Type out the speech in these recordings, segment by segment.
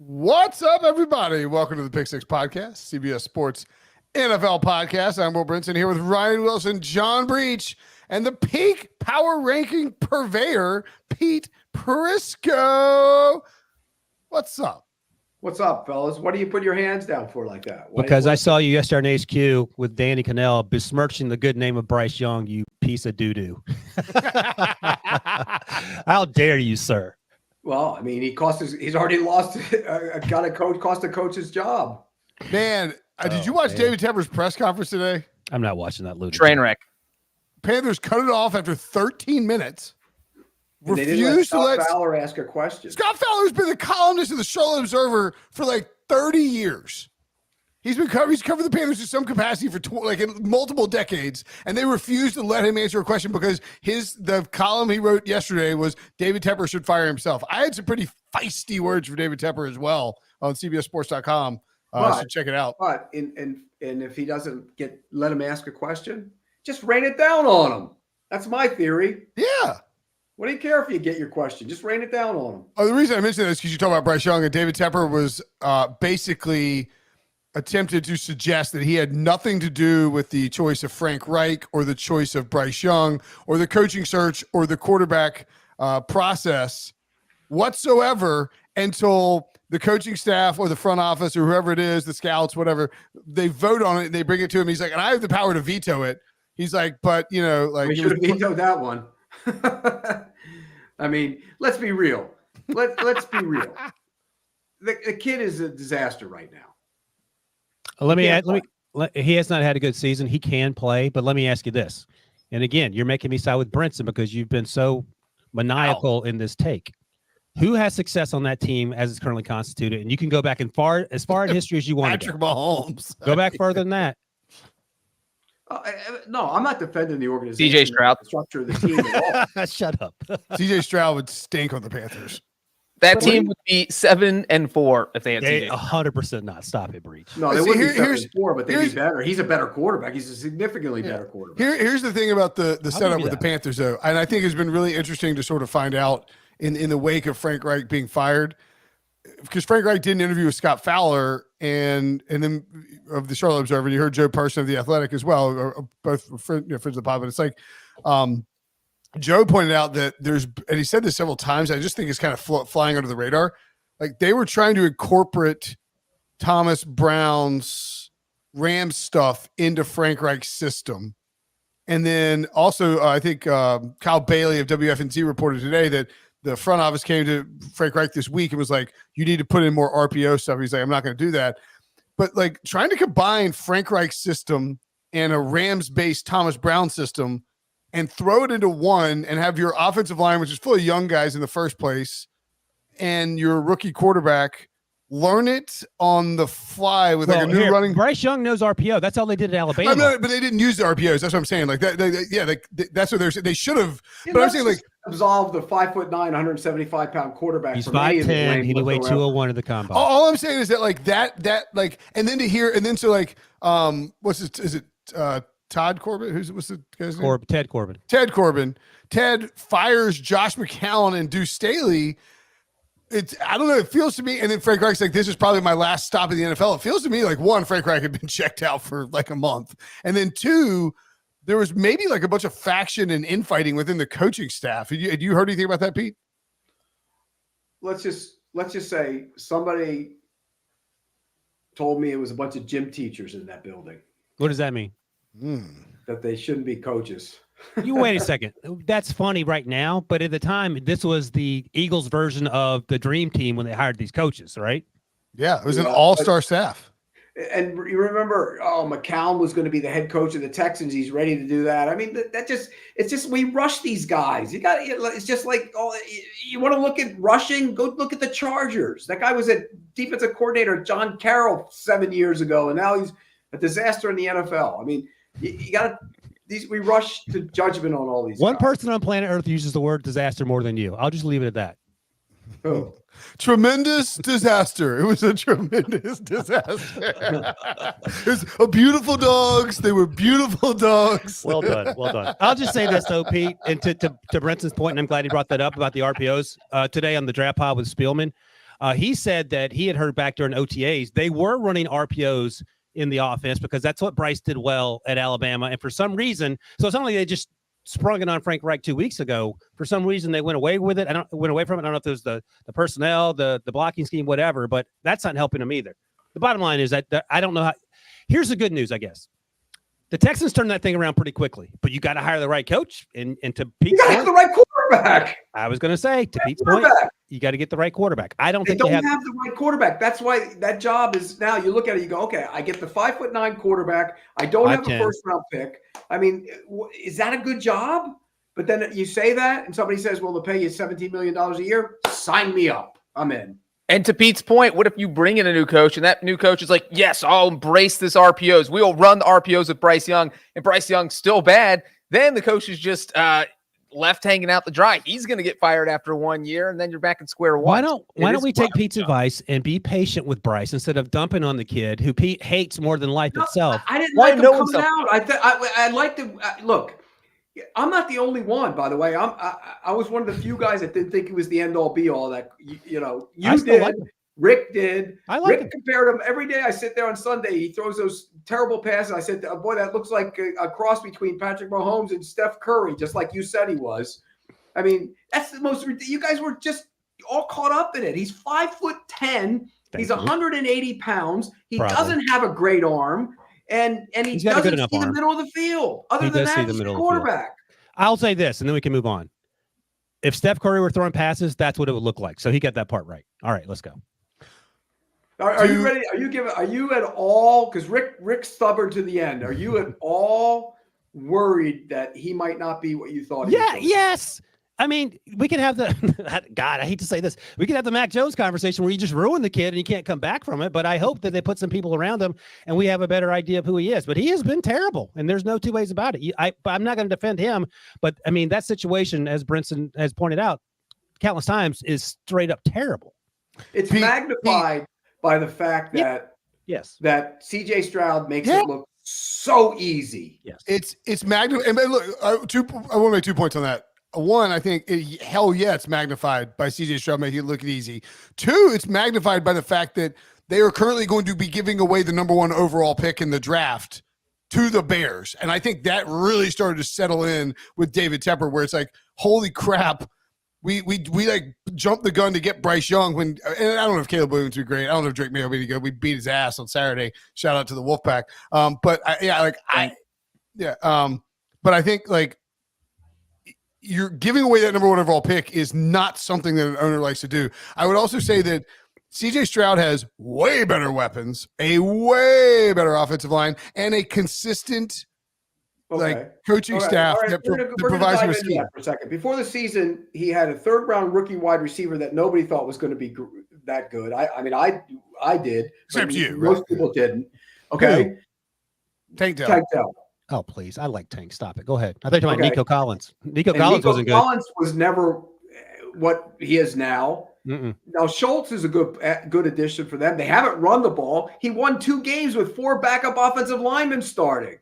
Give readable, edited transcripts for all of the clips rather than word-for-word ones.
What's up, everybody? Welcome to the Pick Six Podcast, CBS Sports NFL Podcast. I'm Brinson here with Ryan Wilson, John Breech, and the peak power ranking purveyor, Pete Prisco. What's up? What's up, fellas? What do you put your hands down for like that? Because I saw you yesterday on HQ with Danny Cannell besmirching the good name of Bryce Young, you piece of doo-doo. How dare you, sir? Well, I mean, he's already lost, cost a coach his job. Man, did you watch David Tepper's press conference today? I'm not watching that lunatic. Train wreck. Panthers cut it off after 13 minutes. And they didn't let Scott Fowler ask a question. Scott Fowler's been the columnist of the Charlotte Observer for like 30 years. He's covered the Panthers in some capacity for in multiple decades, and they refused to let him answer a question because the column he wrote yesterday was David Tepper should fire himself. I had some pretty feisty words for David Tepper as well on CBSSports.com. So check it out. But and if he doesn't let him ask a question, just rain it down on him. That's my theory. Yeah. What do you care if you get your question? Just rain it down on him. Oh, the reason I mentioned this is because you talk about Bryce Young, and David Tepper was basically attempted to suggest that he had nothing to do with the choice of Frank Reich or the choice of Bryce Young or the coaching search or the quarterback process whatsoever until the coaching staff or the front office or whoever it is, the scouts, whatever, they vote on it and they bring it to him. He's like, and I have the power to veto it. He's like, but we should have vetoed that one. I mean, let's be real. Let's be real. The kid is a disaster right now. He has not had a good season. He can play, but let me ask you this. And again, you're making me side with Brinson because you've been so maniacal in this take. Who has success on that team as it's currently constituted? And you can go back as far in history as you want. Patrick Mahomes. Go back further than that. No, I'm not defending the organization. CJ Stroud. The structure of the team at all. Shut up. CJ Stroud would stink on the Panthers. That team would be 7-4 if they had CJ. 100% not. Stop it, Breech. No, they wouldn't be 7-4, but they'd be better. He's a better quarterback. He's a significantly better quarterback. Here's the thing about the setup with the Panthers, though, and I think it's been really interesting to sort of find out in the wake of Frank Reich being fired, because Frank Reich did an interview with Scott Fowler and then of the Charlotte Observer. You heard Joe Person of The Athletic as well, or both friends of the pod. But it's like Joe pointed out that and he said this several times, I just think it's kind of flying under the radar. Like they were trying to incorporate Thomas Brown's Rams stuff into Frank Reich's system. And then also, I think Kyle Bailey of WFNZ reported today that the front office came to Frank Reich this week and was like, you need to put in more RPO stuff. He's like, I'm not going to do that. But like trying to combine Frank Reich's system and a Rams-based Thomas Brown system and throw it into one and have your offensive line, which is full of young guys in the first place, and your rookie quarterback learn it on the fly with a new running. Bryce Young knows RPO. That's all they did at Alabama. But they didn't use the RPOs. That's what I'm saying. Like that. That's what they should have. But I'm saying absolve the 5'9", 175-pound quarterback. He's 5'10". He weighed 201 in the combine. All I'm saying is that and then to hear and then so what's it? Is it Todd Corbin? What's the guy's name? Ted Corbin. Ted Corbin. Ted fires Josh McCown and Deuce Staley. I don't know. It feels to me, and then Frank Reich's like, this is probably my last stop in the NFL. It feels to me like, one, Frank Reich had been checked out for like a month. And then two, there was maybe like a bunch of faction and infighting within the coaching staff. Had you heard anything about that, Pete? Let's just say somebody told me it was a bunch of gym teachers in that building. What does that mean? That they shouldn't be coaches. You wait a second. That's funny right now, but at the time, this was the Eagles version of the dream team when they hired these coaches, right? Yeah, it was an all-star staff. And you remember, McCown was going to be the head coach of the Texans. He's ready to do that. I mean, it's just we rush these guys. It's just like, you want to look at rushing? Go look at the Chargers. That guy was a defensive coordinator, John Carroll, 7 years ago, and now he's a disaster in the NFL. I mean, you got to. We rush to judgment on all these. One person on planet Earth uses the word disaster more than you. I'll just leave it at that. Oh. Tremendous disaster. It was a tremendous disaster. It was a beautiful dogs. They were beautiful dogs. Well done. Well done. I'll just say this, though, Pete, and to Brinson's point, and I'm glad he brought that up about the RPOs today on the draft pod with Spielman. He said that he had heard back during OTAs they were running RPOs in the offense because that's what Bryce did well at Alabama. And for some reason, so it's not like they just sprung it on Frank Reich 2 weeks ago. For some reason, they went away with it. Went away from it. I don't know if it was the personnel, the blocking scheme, whatever, but that's not helping them either. The bottom line is that I don't know how. Here's the good news, I guess. The Texans turned that thing around pretty quickly, but you got to hire the right coach. And to Pete's point, have the right quarterback. I was going to say, to Pete's point, you got to get the right quarterback. I don't think they don't have the right quarterback. That's why that job is now. You look at it, you go, okay, I get the 5'9" quarterback. I don't have a first-round pick. I mean, is that a good job? But then you say that, and somebody says, "Well, they'll pay you $17 million a year. Sign me up. I'm in." And to Pete's point, what if you bring in a new coach and that new coach is like, yes, I'll embrace this RPOs. We'll run the RPOs with Bryce Young, and Bryce Young's still bad. Then the coach is just left hanging out to dry. He's going to get fired after 1 year, and then you're back at square one. Why don't we take Pete's advice and be patient with Bryce instead of dumping on the kid who Pete hates more than life itself? I didn't like him coming out. I like to look. I'm not the only one, by the way. I was one of the few guys that didn't think he was the end all be all. That you did, like Rick did. Rick compared him every day. I sit there on Sunday. He throws those terrible passes. I said, oh, "Boy, that looks like a cross between Patrick Mahomes and Steph Curry," just like you said he was. I mean, that's the most. You guys were just all caught up in it. He's 5'10". He's 180 pounds. He doesn't have a great arm. And he doesn't see the middle of the field. Other than that, he's a quarterback. I'll say this, and then we can move on. If Steph Curry were throwing passes, that's what it would look like. So he got that part right. All right, let's go. Are you ready? Are you at all? Because Rick's stubborn to the end. Are you at all worried that he might not be what you thought? Yes. I mean, we can have the God, I hate to say this. We can have the Mac Jones conversation where you just ruin the kid and he can't come back from it. But I hope that they put some people around him and we have a better idea of who he is. But he has been terrible, and there's no two ways about it. I'm not going to defend him, but I mean, that situation, as Brinson has pointed out countless times, is straight up terrible. It's magnified by the fact that that C.J. Stroud makes it look so easy. Yes, it's magnified. And look, I want to make 2 points on that. One, I think, it's magnified by C.J. Stroud making it look easy. Two, it's magnified by the fact that they are currently going to be giving away the number 1 overall pick in the draft to the Bears. And I think that really started to settle in with David Tepper, where it's like, holy crap, we like jumped the gun to get Bryce Young when, and I don't know if Caleb Williams would be great. I don't know if Drake May will be good. We beat his ass on Saturday. Shout out to the Wolfpack. But I think like, you're giving away that number 1 overall pick is not something that an owner likes to do. I would also say that CJ Stroud has way better weapons, a way better offensive line, and a consistent coaching staff that provides him a scheme. For a second. Before the season, he had a 3rd-round rookie wide receiver that nobody thought was going to be that good. I mean, I did. Except you. Most people didn't. Okay. Tank Dell. Oh, please. I like Tank. Stop it. Go ahead. I thought you were talking about Nico Collins. Nico Collins wasn't good. Collins was never what he is now. Mm-mm. Now, Schultz is a good addition for them. They haven't run the ball. He won 2 games with 4 backup offensive linemen starting.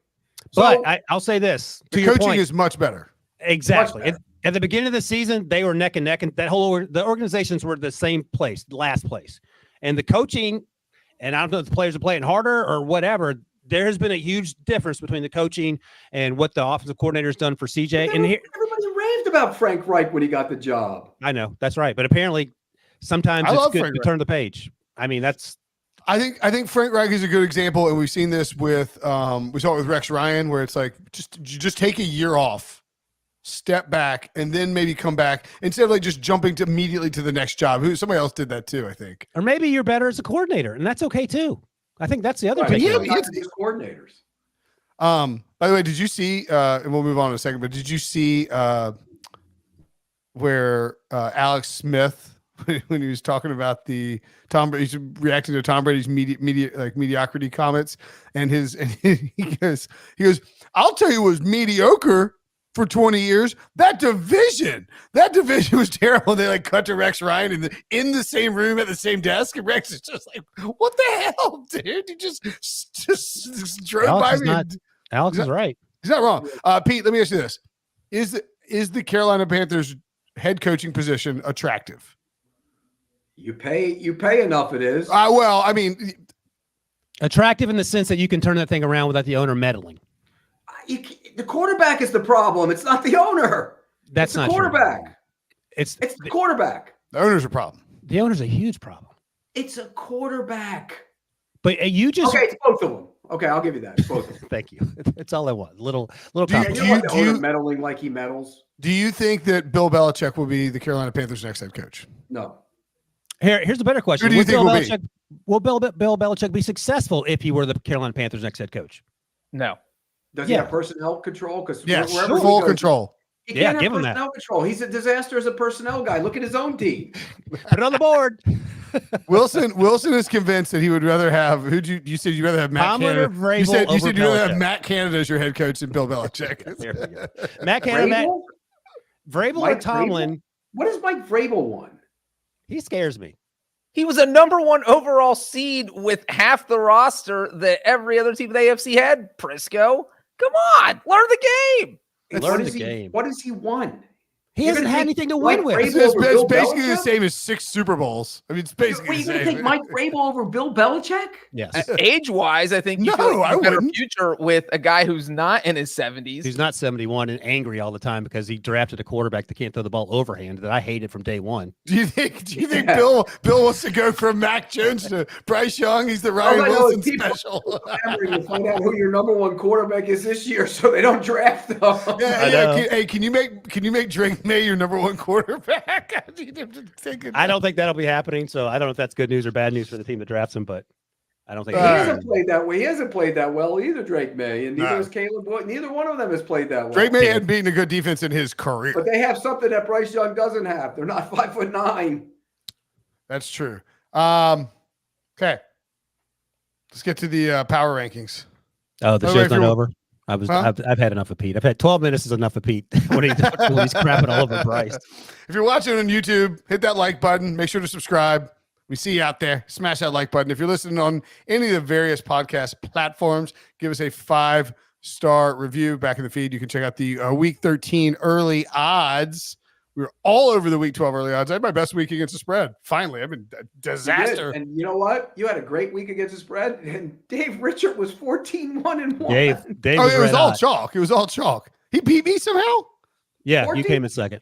But I'll say this. The coaching is much better. Exactly. Much better. At the beginning of the season, they were neck and neck, and the organizations were the same place, last place. And the coaching, and I don't know if the players are playing harder or whatever, there has been a huge difference between the coaching and what the offensive coordinator has done for CJ. And everybody raved about Frank Reich when he got the job. I know that's right, but apparently sometimes it's good to turn the page. I mean, I think Frank Reich is a good example, and we've seen this with we saw it with Rex Ryan, where it's like just take a year off, step back, and then maybe come back instead of like just jumping immediately to the next job. Somebody else did that too, I think. Or maybe you're better as a coordinator, and that's okay too. I think that's the other thing. Yeah, these coordinators. By the way, did you see? And we'll move on in a second. But did you see where Alex Smith, when he was talking about the Tom Brady, he's reacting to Tom Brady's mediocrity comments, and he goes, "I'll tell you, it was mediocre for 20 years. That division was terrible." They like cut to Rex Ryan in the same room at the same desk, and Rex is just like, "What the hell, dude? You just drove by me." Alex is right. He's not wrong. Pete, let me ask you this: Is the Carolina Panthers head coaching position attractive? You pay enough. It is. Well, I mean, Attractive in the sense that you can turn that thing around without the owner meddling. The quarterback is the problem. It's not the owner. That's it's the not quarterback. true. It's the quarterback. the owner's a problem. The owner's a huge problem. It's a quarterback. But you just Okay, it's both of them. Okay, I'll give you that. It's both of them. thank you. That's all I want. Little You compliment. don't want the owner meddling like he meddles. Do you think that Bill Belichick will be the Carolina Panthers' next head coach? No. Here's a better question. Who do you think will be? Will Bill Belichick be successful if he were the Carolina Panthers' next head coach? No. Does he have personnel control? Because full control. He can't give have him that. personnel control. He's a disaster as a personnel guy. Look at his own team. Put it on the board. Wilson is convinced that he would rather have you said you'd rather have Matt Tomlin or Canada. Vrabel You said over you'd rather have Belichick. Matt Canada as your head coach than Bill Belichick. There we go. Matt Canada, Vrabel or Mike Tomlin. Vrabel? What does Mike Vrabel want? He scares me. He was a #1 overall seed with half the roster that every other team in the AFC had. Prisco, come on, learn the game. Learn the game. What does he want? He You're hasn't gonna had take anything to Mike win with. Vrabel It's over Bill basically the Belichick? same as 6 Super Bowls. I mean, it's basically Wait, the you're going same. to take Mike Vrabel over Bill Belichick? Yes. Age-wise, I think you No, feel like I a better wouldn't. future with a guy who's not in his 70s. He's not 71 and angry all the time because he drafted a quarterback that can't throw the ball overhand that I hated from day one. Do you think Yeah. Bill wants to go from Mac Jones to Bryce Young? He's the Ryan I know, Wilson people- special. Clamoring to find out who your #1 quarterback is this year, so they don't draft them. know. Can you make Drake May your #1 quarterback? I don't think that'll be happening, so I don't know if that's good news or bad news for the team that drafts him, but I don't think He Uh, hasn't played that way. He hasn't played that well either, Drake May, and neither No. has Caleb Boyd. Neither one of them has played that well. Drake May hadn't beaten a good defense in his career. But they have something that Bryce Young doesn't have. They're not 5'9". That's true. Okay. Let's get to the power rankings. Oh, the By the way, show's if not you're- over. I've had enough of Pete. I've had 12 minutes is enough of Pete when he's crapping all over Bryce. If you're watching on YouTube, hit that like button. Make sure to subscribe. We see you out there. Smash that like button. If you're listening on any of the various podcast platforms, give us a 5-star review back in the feed. You can check out the Week 13 early odds. We were all over the Week 12 early odds. I had my best week against the spread. Finally, I've been a You did. disaster. And you know what? You had a great week against the spread, and Dave Richard was 14-1-1. Dave Oh, was it was red all hot. chalk. It was all chalk. He beat me somehow. Yeah, 14? you came in second.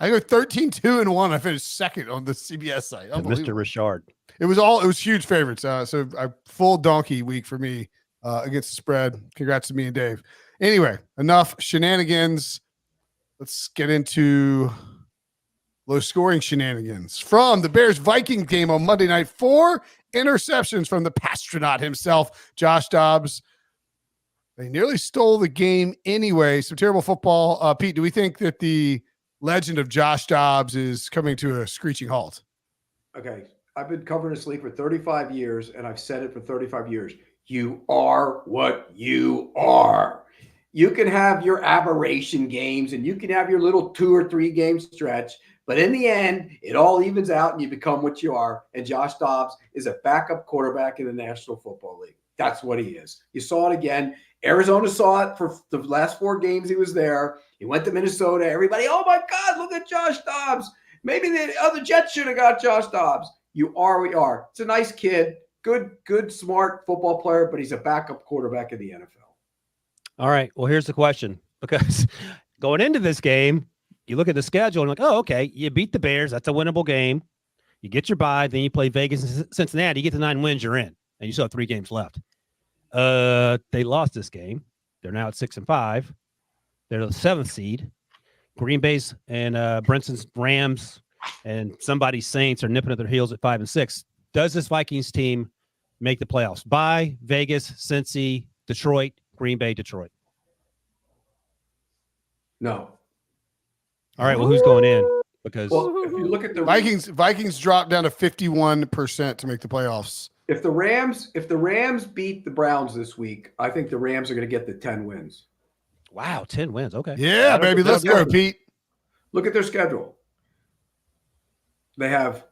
I go 13-2-1. I finished second on the CBS site. And Mr. Unbelievable. Richard. It was huge favorites. So a full donkey week for me against the spread. Congrats to me and Dave. Anyway, enough shenanigans. Let's get into low scoring shenanigans from the Bears Vikings game on Monday night. 4 interceptions from the Pastronaut himself, Josh Dobbs. They nearly stole the game anyway. Some terrible football. Pete, do we think that the legend of Josh Dobbs is coming to a screeching halt? Okay, I've been covering this league for 35 years, and I've said it for 35 years. You are what you are. You can have your aberration games, and you can have your little 2 or 3 game stretch, but in the end, it all evens out, and you become what you are. And Josh Dobbs is a backup quarterback in the National Football League. That's what he is. You saw it again. Arizona saw it for the last 4 games he was there. He went to Minnesota. Everybody, oh my God, look at Josh Dobbs. Maybe the other Jets should have got Josh Dobbs. You are what you are. It's a nice kid, good, smart football player, but he's a backup quarterback in the NFL. All right. Well, here's the question. Because going into this game, you look at the schedule and like, oh, okay, you beat the Bears. That's a winnable game. You get your bye. Then you play Vegas and Cincinnati. You get to 9 wins, you're in. And you still have 3 games left. They lost this game. They're now at 6-5. They're the 7th seed. Green Bay's and Brinson's Rams and somebody's Saints are nipping at their heels at 5-6. Does this Vikings team make the playoffs? Bye, Vegas, Cincy, Detroit, Green Bay, Detroit. No. All right. Well, who's going in? Because Well, if you look at the Vikings dropped down to 51% to make the playoffs. if the Rams beat the Browns this week, I think the Rams are going to get the 10 wins. wow, 10 wins. Okay. Yeah, baby. Let's go, Pete. Look at their schedule. They have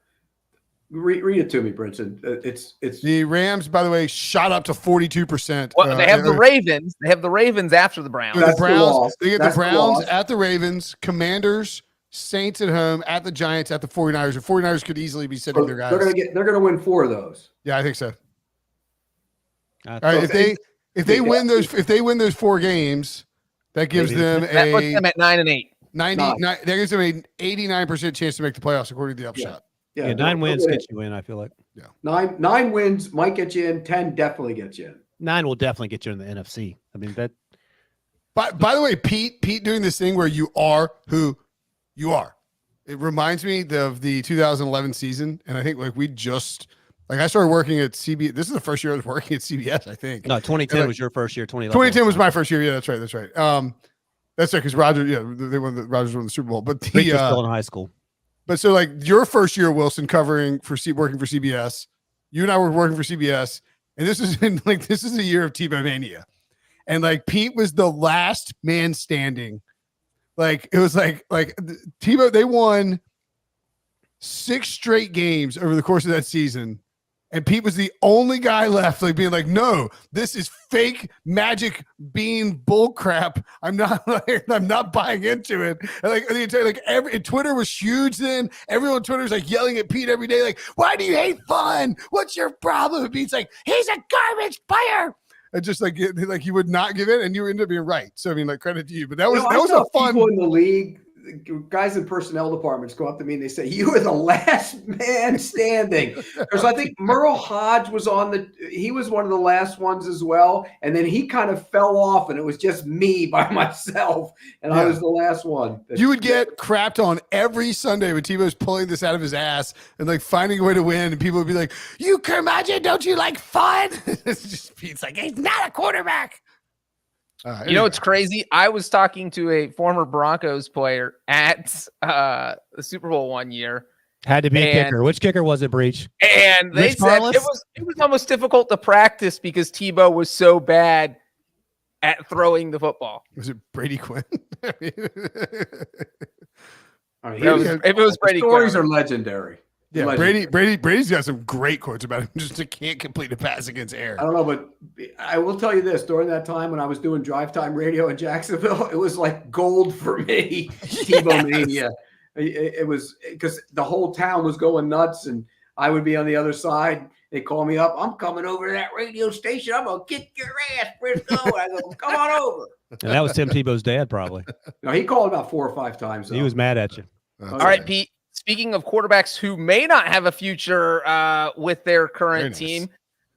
read it to me, Brinson. It's The Rams, by the way, shot up to 42%. Well, they have the Ravens. They have the Ravens after the Browns. The That's the Browns. loss. They get That's the the Browns loss. at the Ravens, Commanders, Saints at home, at the Giants, at the 49ers. The 49ers could easily be sitting their guys. They're gonna win 4 of those. Yeah, I think so. All That's- right, if they win those 4 games, that gives them That puts them at 9-8. 99. That gives them an 89% chance to make the playoffs according to the upshot. Yeah, 9 wins gets you in, I feel like. Yeah. 9 wins might get you in, 10 definitely gets you in. 9 will definitely get you in the NFC. I mean, that. By the way, Pete doing this thing where you are who you are. It reminds me of the 2011 season, and I think I started working at CBS. This is the first year I was working at CBS, I think. No, 2010 was your first year. 2010 was my first year. Yeah, that's right. That's right. That's right, because Rogers won the Super Bowl. But Breech was still in high school. But so like your first year, Wilson, working for CBS. You and I were working for CBS, and this is a year of Tebow mania, and like Pete was the last man standing. Like it was like Tebow, they won 6 straight games over the course of that season. And Pete was the only guy left, like being like, "No, this is fake magic bean bull crap. I'm not buying into it." And Twitter was huge then. Everyone on Twitter was like yelling at Pete every day, like, "Why do you hate fun? What's your problem?" And Pete's like, "He's a garbage player." And just like he would not give in, and you ended up being right. So I mean, like credit to you. But that was a fun. People in the league, guys in personnel departments go up to me and they say, "You were the last man standing." Because I think Merle Hodge was he was one of the last ones as well. And then he kind of fell off and it was just me by myself. And I was the last one. You would get crapped on every Sunday when Tebow's pulling this out of his ass and like finding a way to win. And people would be like, "You curmudgeon, don't you like fun?" It's just Pete's like, "He's not a quarterback." Anyway. You know what's crazy? I was talking to a former Broncos player at the Super Bowl one year. Had to be a kicker. Which kicker was it, Breech? And they said it was almost difficult to practice because Tebow was so bad at throwing the football. Was it Brady Quinn? If it was Brady Quinn. Stories are legendary. Yeah, Brady's got some great quotes about him. Just can't complete a pass against air. I don't know, but I will tell you this: during that time when I was doing drive time radio in Jacksonville, it was like gold for me. Tebow mania. It was because the whole town was going nuts, and I would be on the other side. They call me up. "I'm coming over to that radio station. I'm gonna kick your ass, Prisco." I go, "Come on over." And that was Tim Tebow's dad, probably. No, he called about 4 or 5 times. He was mad at you. All right, Pete. Speaking of quarterbacks who may not have a future with their current team,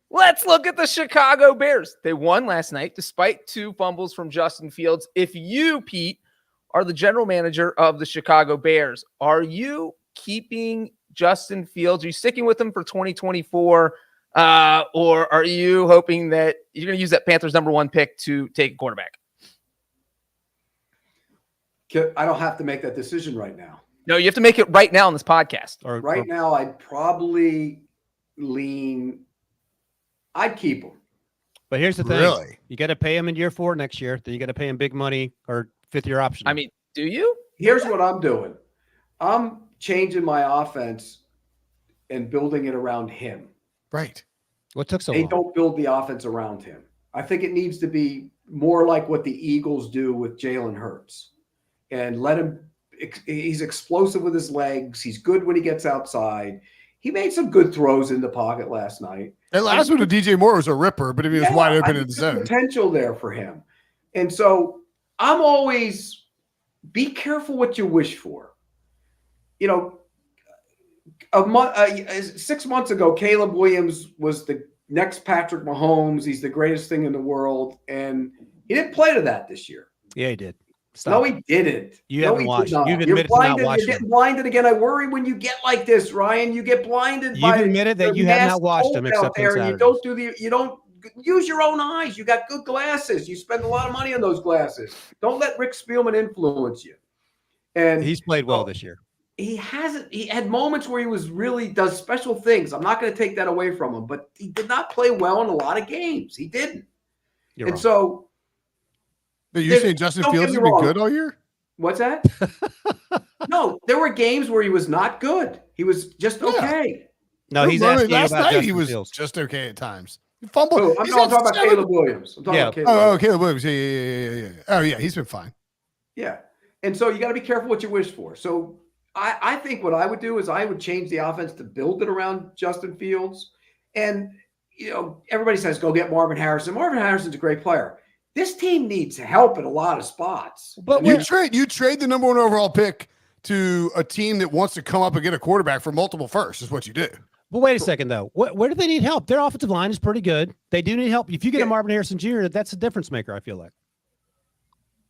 let's look at the Chicago Bears. They won last night despite 2 fumbles from Justin Fields. If you, Pete, are the general manager of the Chicago Bears, are you keeping Justin Fields? Are you sticking with him for 2024? Or are you hoping that you're going to use that Panthers #1 pick to take a quarterback? I don't have to make that decision right now. No, you have to make it right now on this podcast. Now, I'd probably I'd keep him. But here's the thing. Really? You got to pay him in year 4 next year. Then you got to pay him big money or 5th-year option. I mean, do you? Here's what I'm doing. I'm changing my offense and building it around him. Right. What took so They long? don't build the offense around him. I think it needs to be more like what the Eagles do with Jalen Hurts. And let him – he's explosive with his legs. He's good when he gets outside. He made some good throws in the pocket last night. And last one to DJ Moore was a ripper, but he was wide open in the zone. Potential there for him. And so I'm always – be careful what you wish for. You know, 6 months ago, Caleb Williams was the next Patrick Mahomes. He's the greatest thing in the world. And he didn't play to that this year. Yeah, he did. Stop. No, he didn't. You haven't watched. You've admitted to not watching. You're getting blinded again. I worry when you get like this, Ryan. You get blinded. You've admitted that you have not watched him except there. You don't use your own eyes. You got good glasses. You spend a lot of money on those glasses. Don't let Rick Spielman influence you. And he's played well this year. He hasn't. He had moments where he does special things. I'm not going to take that away from him, but he did not play well in a lot of games. He didn't. You're wrong. So. But you're saying Justin Fields has been good all year? What's that? No, there were games where he was not good. He was just okay. No, he's asking last about night. Justin He was Fields. just okay at times. He fumbled. Oh, I'm talking about Caleb Williams. I'm talking about Caleb Caleb Williams. Yeah. Oh, yeah, he's been fine. Yeah. And so you got to be careful what you wish for. So I think what I would do is I would change the offense to build it around Justin Fields. And, everybody says, go get Marvin Harrison. Marvin Harrison's a great player. This team needs help in a lot of spots. But you trade the number 1 overall pick to a team that wants to come up and get a quarterback for multiple firsts is what you do. But wait a second, though. Where do they need help? Their offensive line is pretty good. They do need help. If you get a Marvin Harrison Jr., that's a difference maker, I feel like.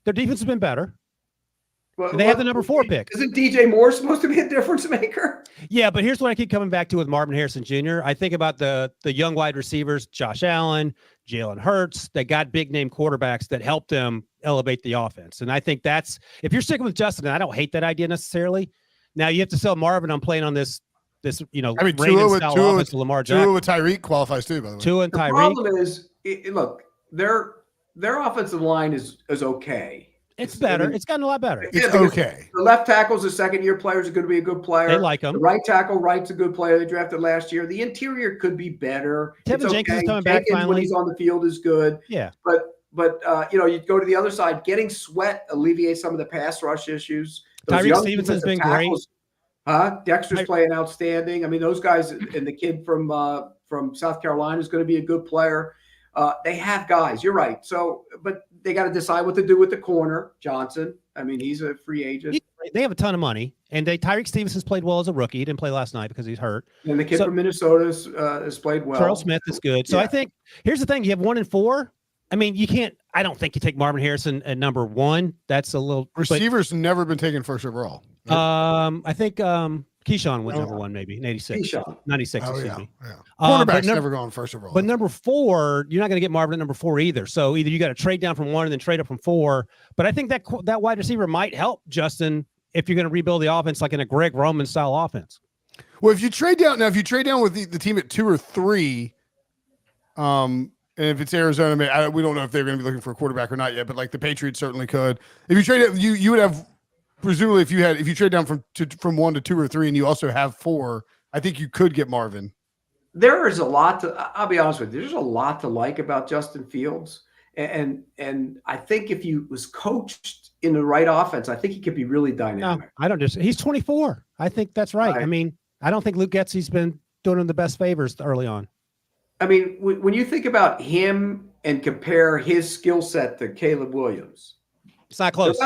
Their defense has been better. They have the number 4 pick. Isn't DJ Moore supposed to be a difference maker? Yeah, but here's what I keep coming back to with Marvin Harrison Jr. I think about the young wide receivers, Josh Allen, Jalen Hurts. They got big name quarterbacks that help them elevate the offense. And I think that's, if you're sticking with Justin, and I don't hate that idea necessarily. Now you have to sell Marvin. I'm playing on this Tua with Lamar Jackson. Tua with Tyreek qualifies too, by the way. Tua and Tyreek. The problem is, look, their offensive line is okay. It's better. It's gotten a lot better. It's okay. The left tackle's a second-year player, is going to be a good player. They like him. The right tackle, Wright's a good player. They drafted last year. The interior could be better. Tevin Jenkins is coming back finally. When he's on the field is good. Yeah. But you go to the other side. Getting Sweat alleviates some of the pass rush issues. Tyreek Stevenson's been great. Dexter's playing outstanding. I mean, those guys and the kid from South Carolina is going to be a good player. They have guys. You're right. So, but they got to decide what to do with the corner, Johnson. I mean, he's a free agent. They have a ton of money, and Tyreek Stevenson's played well as a rookie. He didn't play last night because he's hurt. And the kid from Minnesota has played well. Charles Smith is good. So I think here's the thing: you have 1 and 4. I mean, you can't. I don't think you take Marvin Harrison at number 1. That's a little. Receivers never been taken first overall. I think Keyshawn went number 1, maybe in 86. 96, excuse me. Yeah. Quarterback's never gone first overall. But number 4, you're not going to get Marvin at number 4 either. So either you got to trade down from 1 and then trade up from 4. But I think that wide receiver might help Justin if you're going to rebuild the offense like in a Greg Roman style offense. Well, if you trade down with the team at 2 or 3, and if it's Arizona, we don't know if they're going to be looking for a quarterback or not yet. But like the Patriots certainly could. If you trade it, you would have. Presumably, if you trade down from 1 to 2 or 3, and you also have 4, I think you could get Marvin. There is a lot I'll be honest with you. There's a lot to like about Justin Fields, and I think if he was coached in the right offense, I think he could be really dynamic. No, he's 24. I think that's right. I mean, I don't think Luke Getsy's been doing him the best favors early on. I mean, when you think about him and compare his skill set to Caleb Williams. It's not close.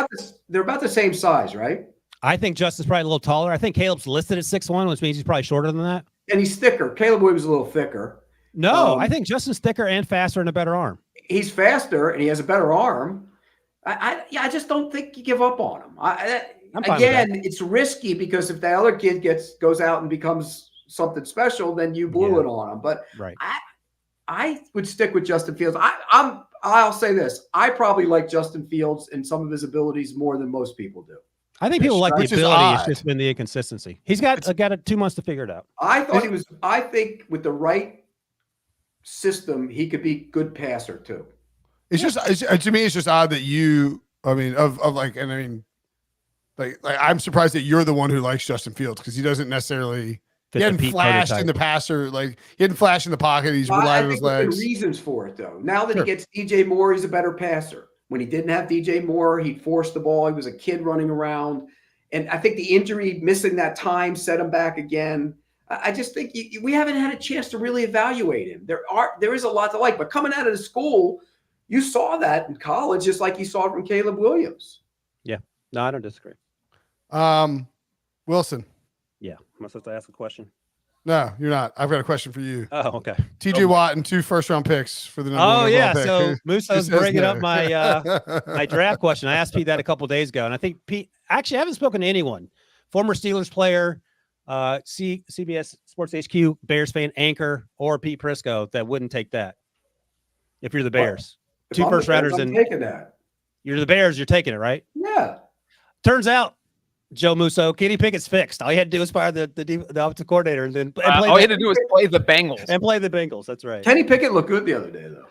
They're about the same size, right? I think Justin's probably a little taller. I think Caleb's listed at 6'1", which means he's probably shorter than that. And he's thicker. Caleb Williams is a little thicker. No, I think Justin's thicker and faster and a better arm. He's faster and he has a better arm. I just don't think you give up on him. Again, it's risky because if the other kid goes out and becomes something special, then you blew it on him. But right. I would stick with Justin Fields. I'll say this. I probably like Justin Fields and some of his abilities more than most people do. I think people like the ability. It's just been the inconsistency. He's got 2 months to figure it out. I think with the right system, he could be good passer too. It's just to me, it's just odd that I'm surprised that you're the one who likes Justin Fields because he doesn't necessarily. He hadn't flashed in the passer, he hadn't flashed in the pocket. He's relied on his legs. There are reasons for it, though. Now that he gets DJ Moore, he's a better passer. When he didn't have DJ Moore, he forced the ball. He was a kid running around. And I think the injury, missing that time, set him back again. I just think we haven't had a chance to really evaluate him. There is a lot to like. But coming out of the school, you saw that in college, just like you saw it from Caleb Williams. Yeah. No, I don't disagree. Wilson. Yeah. Am I supposed to ask a question? No, you're not. I've got a question for you. Oh, okay. TJ Watt and 2 first-round picks for the number 1 overall pick. So Muso's bringing up my draft question. I asked Pete that a couple of days ago, and I think Pete actually I haven't spoken to anyone. Former Steelers player, CBS Sports HQ Bears fan anchor, or Pete Prisco that wouldn't take that. If you're the Bears, 2 first rounders, and taking that. You're the Bears. You're taking it, right? Yeah. Turns out. Joe Musso, Kenny Pickett's fixed. All you had to do was fire the offensive coordinator, and then all you had to do was play the Bengals. And play the Bengals. That's right. Kenny Pickett looked good the other day, though.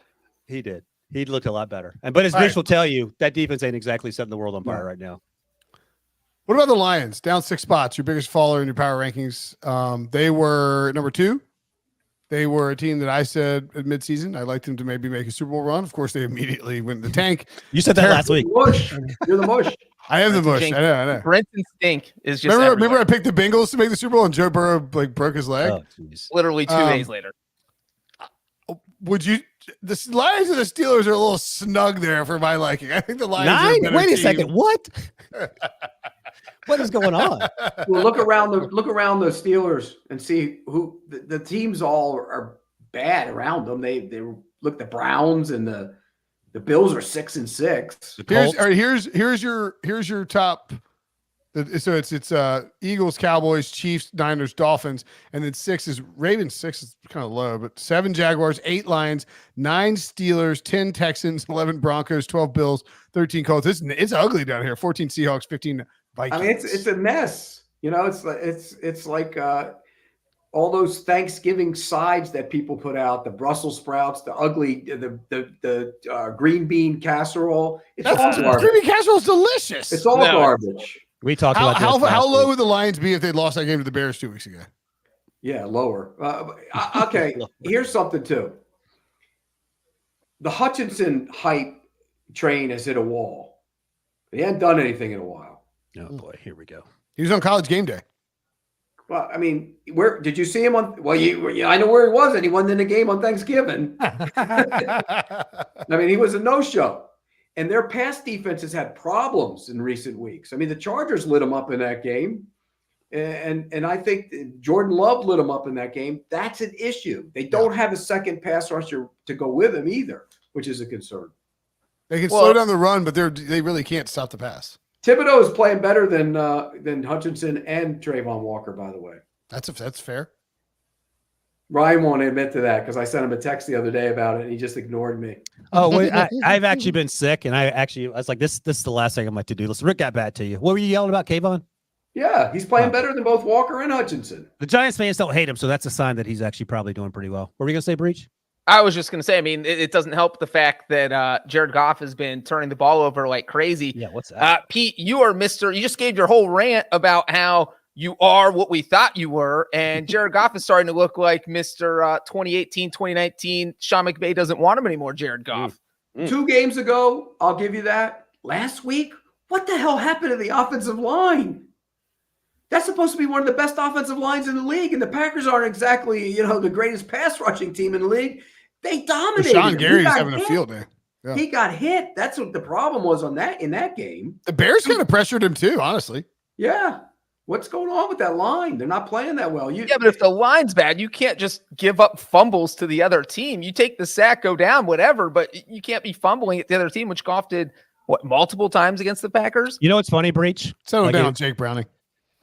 He did. He looked a lot better. But as Breech will tell you, that defense ain't exactly setting the world on fire right now. What about the Lions? Down 6 spots. Your biggest faller in your power rankings. They were number 2. They were a team that I said at midseason I liked them to maybe make a Super Bowl run. Of course, they immediately went in the tank. You said that last week. Mush. You're the mush. I am the Brinson mush. Jinx. I know. Brinson stink is just Remember I picked the Bengals to make the Super Bowl and Joe Burrow broke his leg? Oh, jeez. literally 2 days later. Would you? The Lions and the Steelers are a little snug there for my liking. I think the Lions. Are a 9? better Wait a team. second. What? What is going on? Well, look around the Steelers and see who the teams all are bad around them. They look, the Browns and the Bills are 6-6. Here's your top. So it's Eagles, Cowboys, Chiefs, Niners, Dolphins, and then 6 is Ravens. 6 is kind of low, but 7 Jaguars, 8 Lions, 9 Steelers, 10 Texans, 11 Broncos, 12 Bills, 13 Colts. It's ugly down here. 14 Seahawks, 15 Vikings. I mean, it's a mess. You know, it's like all those Thanksgiving sides that people put out, the Brussels sprouts, the ugly, the green bean casserole. It's all garbage. Green bean casserole is delicious. It's all garbage. We talked about this how last low week. would the Lions be if they lost that game to the Bears 2 weeks ago? Yeah, lower. Okay, here's something too. The Hutchinson hype train has hit a wall. He hadn't done anything in a while. Oh boy, here we go. He was on College Game Day. Well, I mean, where did you see him on? Well, I know where he was, and he won in the game on Thanksgiving. I mean, he was a no-show. And their pass defense has had problems in recent weeks. I mean, the Chargers lit them up in that game. And I think Jordan Love lit them up in that game. That's an issue. They don't have a second pass rusher to go with him either, which is a concern. They can slow down the run, but they really can't stop the pass. Thibodeau is playing better than Hutchinson and Trayvon Walker, by the way. That's fair. Ryan won't admit to that because I sent him a text the other day about it, and he just ignored me. Oh, wait, I've actually been sick, and I was like, this is the last thing on my to-do list. Rick got bad to you. What were you yelling about, Kayvon? Yeah, he's playing better than both Walker and Hutchinson. The Giants fans don't hate him, so that's a sign that he's actually probably doing pretty well. What were you going to say, Breech? I was just going to say, I mean, it doesn't help the fact that Jared Goff has been turning the ball over like crazy. Yeah, what's that? Pete, you just gave your whole rant about how you are what we thought you were, and Jared Goff is starting to look like Mr. 2018, 2019. Sean McVay doesn't want him anymore, Jared Goff. 2 games ago, I'll give you that. Last week, what the hell happened to the offensive line? That's supposed to be one of the best offensive lines in the league, and the Packers aren't exactly, the greatest pass rushing team in the league. They dominated. Sean Gary's having a field day. Yeah. He got hit. That's what the problem was in that game. The Bears kind of pressured him too, honestly. Yeah. What's going on with that line? They're not playing that well. Yeah, but if the line's bad, you can't just give up fumbles to the other team. You take the sack, go down, whatever, but you can't be fumbling at the other team, which Goff did, multiple times against the Packers? You know what's funny, Breech? Settle down, Jake Browning.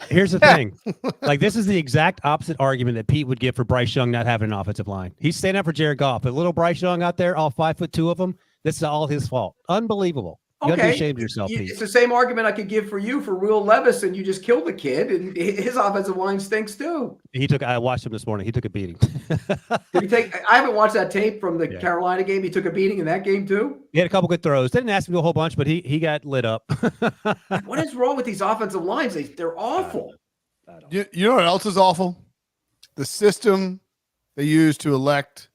Here's the thing. Like, this is the exact opposite argument that Pete would give for Bryce Young not having an offensive line. He's standing up for Jared Goff. A little Bryce Young out there, all 5'2" of them, this is all his fault. Unbelievable. You gotta be ashamed of yourself, Pete. It's the same argument I could give for you for Will Levis, and you just killed the kid, and his offensive line stinks too. I watched him this morning. He took a beating. I haven't watched that tape from the Carolina game. He took a beating in that game too. He had a couple good throws. Didn't ask him to do a whole bunch, but he got lit up. What is wrong with these offensive lines? They're awful. You know what else is awful? The system they use to elect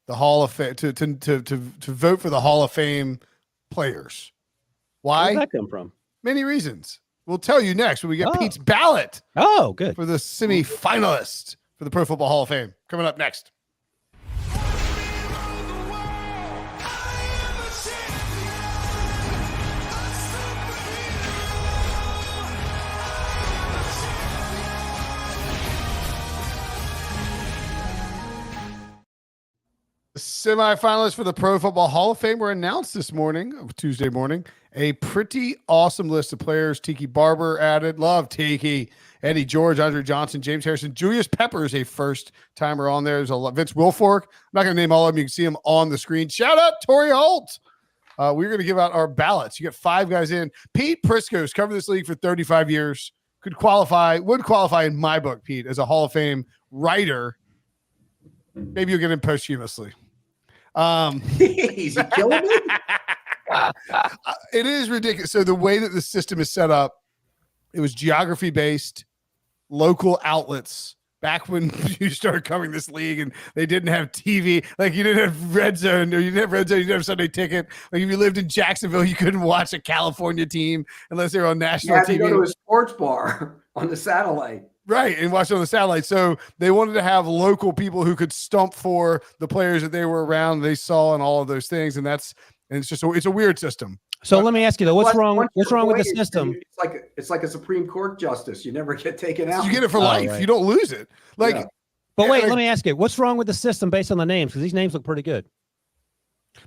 the Hall of Fame to vote for the Hall of Fame players. Why? Where'd that come from? Many reasons. We'll tell you next when we get Pete's ballot. Oh, good. For the semi-finalist for the Pro Football Hall of Fame. Coming up next. The semifinalists for the Pro Football Hall of Fame were announced this morning, Tuesday morning. A pretty awesome list of players. Tiki Barber added. Love Tiki. Eddie George, Andre Johnson, James Harrison. Julius Peppers, a first-timer on there. There's a Vince Wilfork. I'm not going to name all of them. You can see them on the screen. Shout out Torrey Holt. We're going to give out our ballots. You got 5 guys in. Pete Prisco has covered this league for 35 years. Would qualify in my book, Pete, as a Hall of Fame writer. Maybe you'll get him posthumously. He's killing me. It is ridiculous. So the way that the system is set up, it was geography based, local outlets back when you started covering this league and they didn't have TV, like you didn't have Red Zone, or you didn't have Red Zone, you didn't have Sunday Ticket. Like if you lived in Jacksonville, you couldn't watch a California team unless they were on national You had to TV. go to a sports bar on the satellite. Right, and watch it on the satellite. So they wanted to have local people who could stump for the players that they were around, they saw, and all of those things. And it's a weird system. So let me ask you though, what's wrong with the appointed, system? It's like a Supreme Court justice. You never get taken out. You get it for life. Right. You don't lose it. Like, Yeah. But wait, let me ask you, what's wrong with the system based on the names? Because these names look pretty good.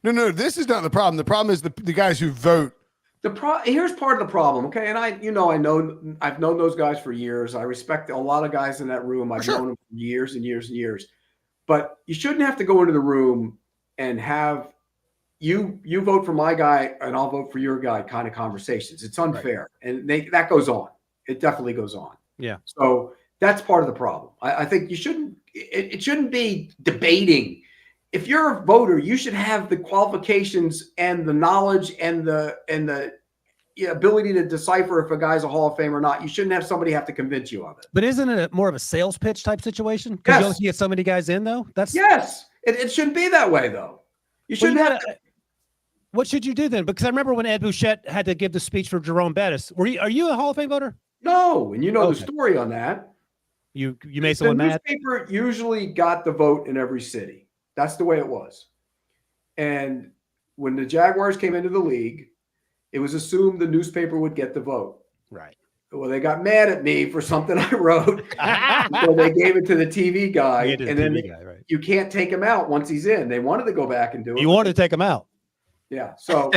no, this is not the problem. The problem is the guys who vote. Here's part of the problem, okay? And I've known those guys for years. I respect a lot of guys in that room. I've known them for years and years and years. But you shouldn't have to go into the room and have you vote for my guy and I'll vote for your guy kind of conversations. It's unfair, and that goes on. It definitely goes on. Yeah. So that's part of the problem. I think you shouldn't. It shouldn't be debating. If you're a voter, you should have the qualifications and the knowledge and the ability to decipher if a guy's a Hall of Fame or not. You shouldn't have somebody have to convince you of it. But isn't it more of a sales pitch type situation? Because Yes. you only get so many guys in, though. Yes, it shouldn't be that way though. You shouldn't have. What should you do then? Because I remember when Ed Bouchette had to give the speech for Jerome Bettis. Are you a Hall of Fame voter? No, and you know Okay. the story on that. You made someone mad? The newspaper usually got the vote in every city. That's the way it was. And when the Jaguars came into the league, it was assumed the newspaper would get the vote. Right. Well, they got mad at me for something I wrote. So they gave it to the TV guy. And then right. you can't take him out once he's in. They wanted to go back and do it. You wanted to take him out. Yeah. So,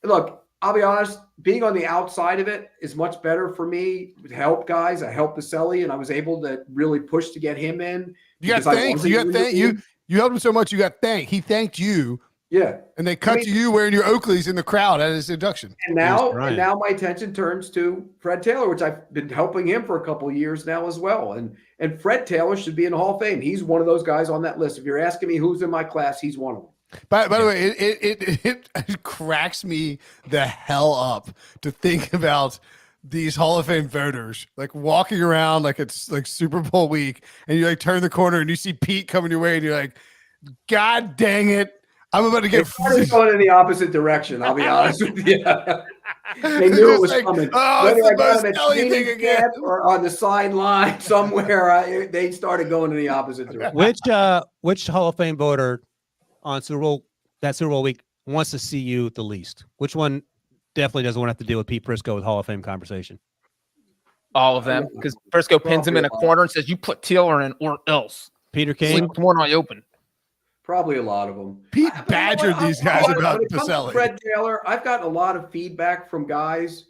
look, I'll be honest, being on the outside of it is much better for me to help guys. I helped Baselli, and I was able to really push to get him in. You got thanked. You helped him so much. You got thanked. He thanked you. Yeah. And they cut to you wearing your Oakleys in the crowd at his induction. And now my attention turns to Fred Taylor, which I've been helping him for a couple of years now as well. And Fred Taylor should be in the Hall of Fame. He's one of those guys on that list. If you're asking me who's in my class, he's one of them. By the way, it cracks me the hell up to think about these Hall of Fame voters like walking around like it's like Super Bowl week, and you like turn the corner and you see Pete coming your way, and you're like, God dang it. I'm about to get going in the opposite direction. I'll be honest with you. They knew it was coming. Oh, whether it's I the got them at Baselli thing training again. camp or on the sideline somewhere, they started going in the opposite direction. Which Hall of Fame voter on Super Bowl week wants to see you the least? Which one definitely doesn't want to have to deal with Pete Prisco with Hall of Fame conversation? All of them, because Prisco pins him in a corner and says, "You put Taylor in or else." Peter King, Like one eye open. Probably a lot of them. Pete badgered these guys about Baselli. Fred Taylor, I've gotten a lot of feedback from guys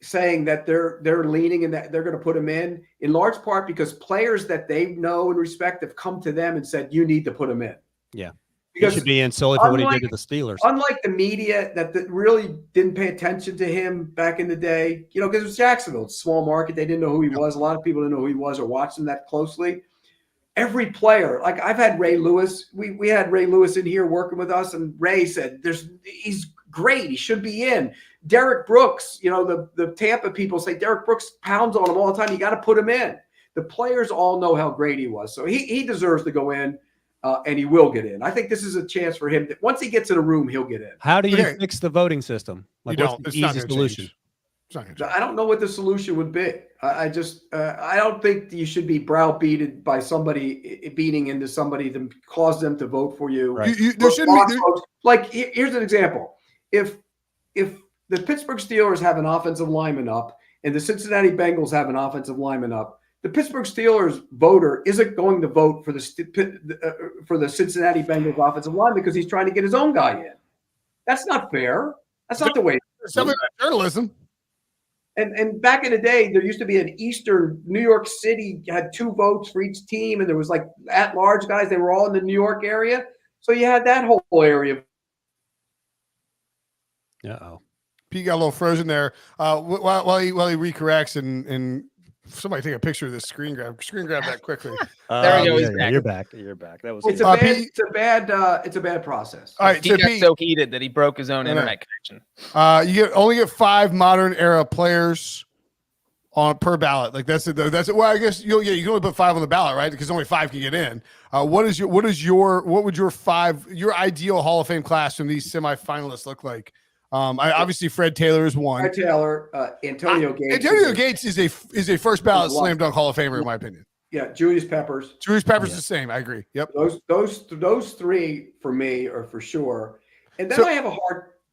saying that they're leaning and that they're going to put him in large part because players that they know and respect have come to them and said, "You need to put him in." Yeah, because he should be in solely for what he did to the Steelers. Unlike the media that really didn't pay attention to him back in the day, because it was Jacksonville, it's a small market. They didn't know who he was. A lot of people didn't know who he was or watched him that closely. Every player, like I've had Ray Lewis. We had Ray Lewis in here working with us, and Ray said, he's great. He should be in. Derek Brooks, the Tampa people say Derek Brooks pounds on him all the time. You got to put him in. The players all know how great he was. So he deserves to go in, and he will get in. I think this is a chance for him. Once he gets in a room, he'll get in. How do you fix the voting system? Like, what's the easy solution? I don't know what the solution would be. I don't think you should be browbeaten by somebody beating into somebody to cause them to vote for you. Right. There shouldn't be. Like, here's an example. If the Pittsburgh Steelers have an offensive lineman up and the Cincinnati Bengals have an offensive lineman up, the Pittsburgh Steelers voter isn't going to vote for the Cincinnati Bengals offensive lineman because he's trying to get his own guy in. That's not fair. That's not the way. Some of that journalism. And back in the day, there used to be an Eastern New York City had 2 votes for each team, and there was like at-large guys. They were all in the New York area, so you had that whole area. Uh-oh. Pete got a little frozen there. While he recorrects and somebody take a picture of this screen grab that quickly. There we go. He's back. You're back. That was It's a bad process. All right, He so got Pete, so heated that he broke his own internet connection. you only get 5 modern era players on per ballot. Like that's it. Well, I guess you can only put 5 on the ballot, right? Because only 5 can get in. What would your ideal Hall of Fame class from these semifinalists look like? Obviously Fred Taylor is one. Fred Taylor, Antonio Gates. Antonio Gates is a first ballot slam dunk Hall of Famer in my opinion. Yeah, Julius Peppers. Julius Peppers is the same. I agree. Yep. Those three for me are for sure. And then I have a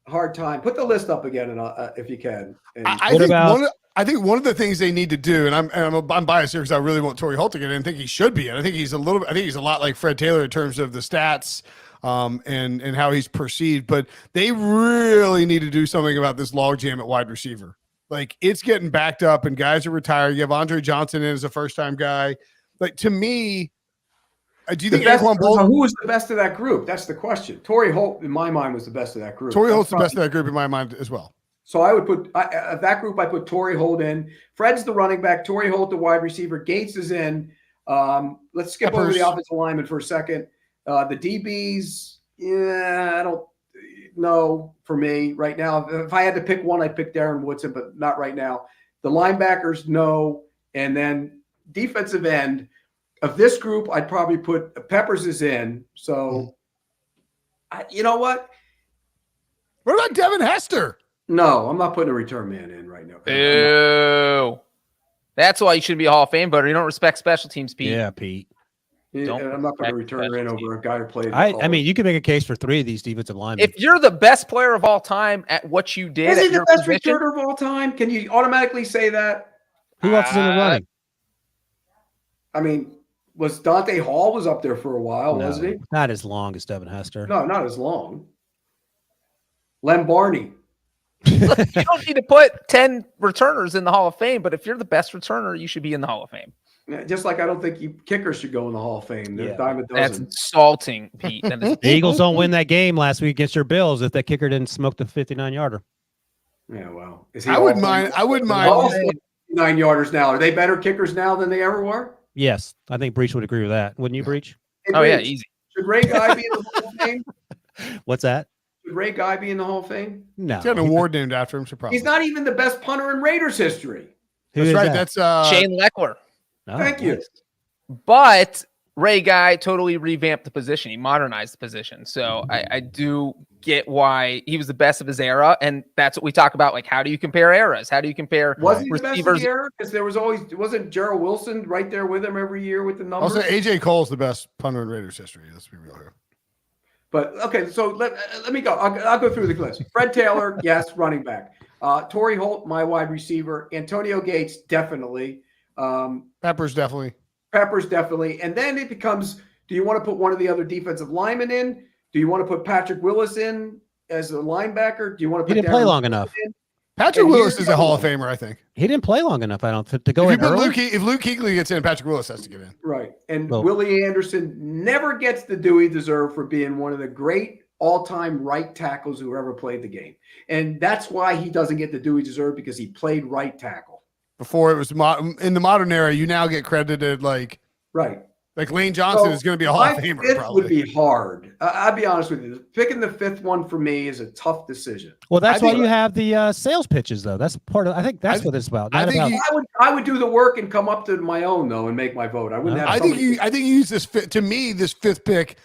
hard time. Put the list up again, and if you can. And I think one of the things they need to do, and I'm biased here because I really want Torrey Holt to get in. I think he should be. And I think he's a lot like Fred Taylor in terms of the stats and how he's perceived. But they really need to do something about this logjam at wide receiver. Like it's getting backed up, and guys are retired. You have Andre Johnson in as a first-time guy. Like to me, do you think who was the best of that group? That's the question. Torrey Holt, in my mind, was the best of that group. Torrey Holt's the best of that group in my mind as well. So I would put that group. I put Torrey Holt in. Fred's the running back. Torrey Holt the wide receiver. Gates is in. Let's skip over the offensive lineman for a second. The DBs, I don't know for me right now. If I had to pick one, I'd pick Darren Woodson, but not right now. The linebackers, no, and then defensive end. Of this group, I'd probably put Peppers is in. So, you know what? What about Devin Hester? No, I'm not putting a return man in right now. Ew. That's why you should be a Hall of Fame voter. You don't respect special teams, Pete. Yeah, Pete. I'm not putting a returner in over a guy who played. I mean, you can make a case for 3 of these defensive linemen. If you're the best player of all time at what you did, is he the best position, returner of all time? Can you automatically say that? Who else is in the running? I mean, was Dante Hall was up there for a while, wasn't he? Not as long as Devin Hester. No, not as long. Lem Barney. Look, you don't need to put 10 returners in the Hall of Fame, but if you're the best returner, you should be in the Hall of Fame. Just like I don't think kickers should go in the Hall of Fame. They're a dime a dozen. That's insulting, Pete. The Eagles don't win that game last week against your Bills if that kicker didn't smoke the 59-yarder. Yeah, well. I wouldn't mind. 9-yarders now. Are they better kickers now than they ever were? Yes, I think Breech would agree with that. Wouldn't you, Breech? Hey, yeah, Breech, easy. Should Ray Guy be in the Hall of Fame? What's that? Should Ray Guy be in the Hall of Fame? No. He's got an award named after him, so probably. He's not even the best punter in Raiders history. That's right. That's Shane Leckler. Oh, Thank you. nice. But Ray Guy totally revamped the position. He modernized the position. So I do get why he was the best of his era. And that's what we talk about. Like, how do you compare eras? How do you compare Wasn't he the receivers? best of the era? Because there was always – wasn't Gerald Wilson right there with him every year with the numbers? Also, A.J. Cole's the best punter in Raiders history. Let's be real here. But, okay, so let me go. I'll go through the list. Fred Taylor, yes, running back. Torrey Holt, my wide receiver. Antonio Gates, definitely. Peppers, definitely. And then it becomes, do you want to put one of the other defensive linemen in? Do you want to put Patrick Willis in as a linebacker? Do you want to put He didn't play long enough. Patrick Willis is a Hall of Famer, I think. He didn't play long enough, I don't think, to go in early. If Luke Kuechly gets in, Patrick Willis has to get in. Right. And Willie Anderson never gets the due he deserved for being one of the great all-time right tackles who ever played the game. And that's why he doesn't get the due he deserved, because he played right tackle. Before it was in the modern era, you now get credited like Lane Johnson is going to be a Hall of Famer. Fifth probably would be hard. I'll be honest with you. Picking the fifth one for me is a tough decision. Well, that's why you have the sales pitches, though. That's part of. I think that's what it's about. I would do the work and come up to my own though and make my vote. I wouldn't have. I think you use this. To me, this fifth pick.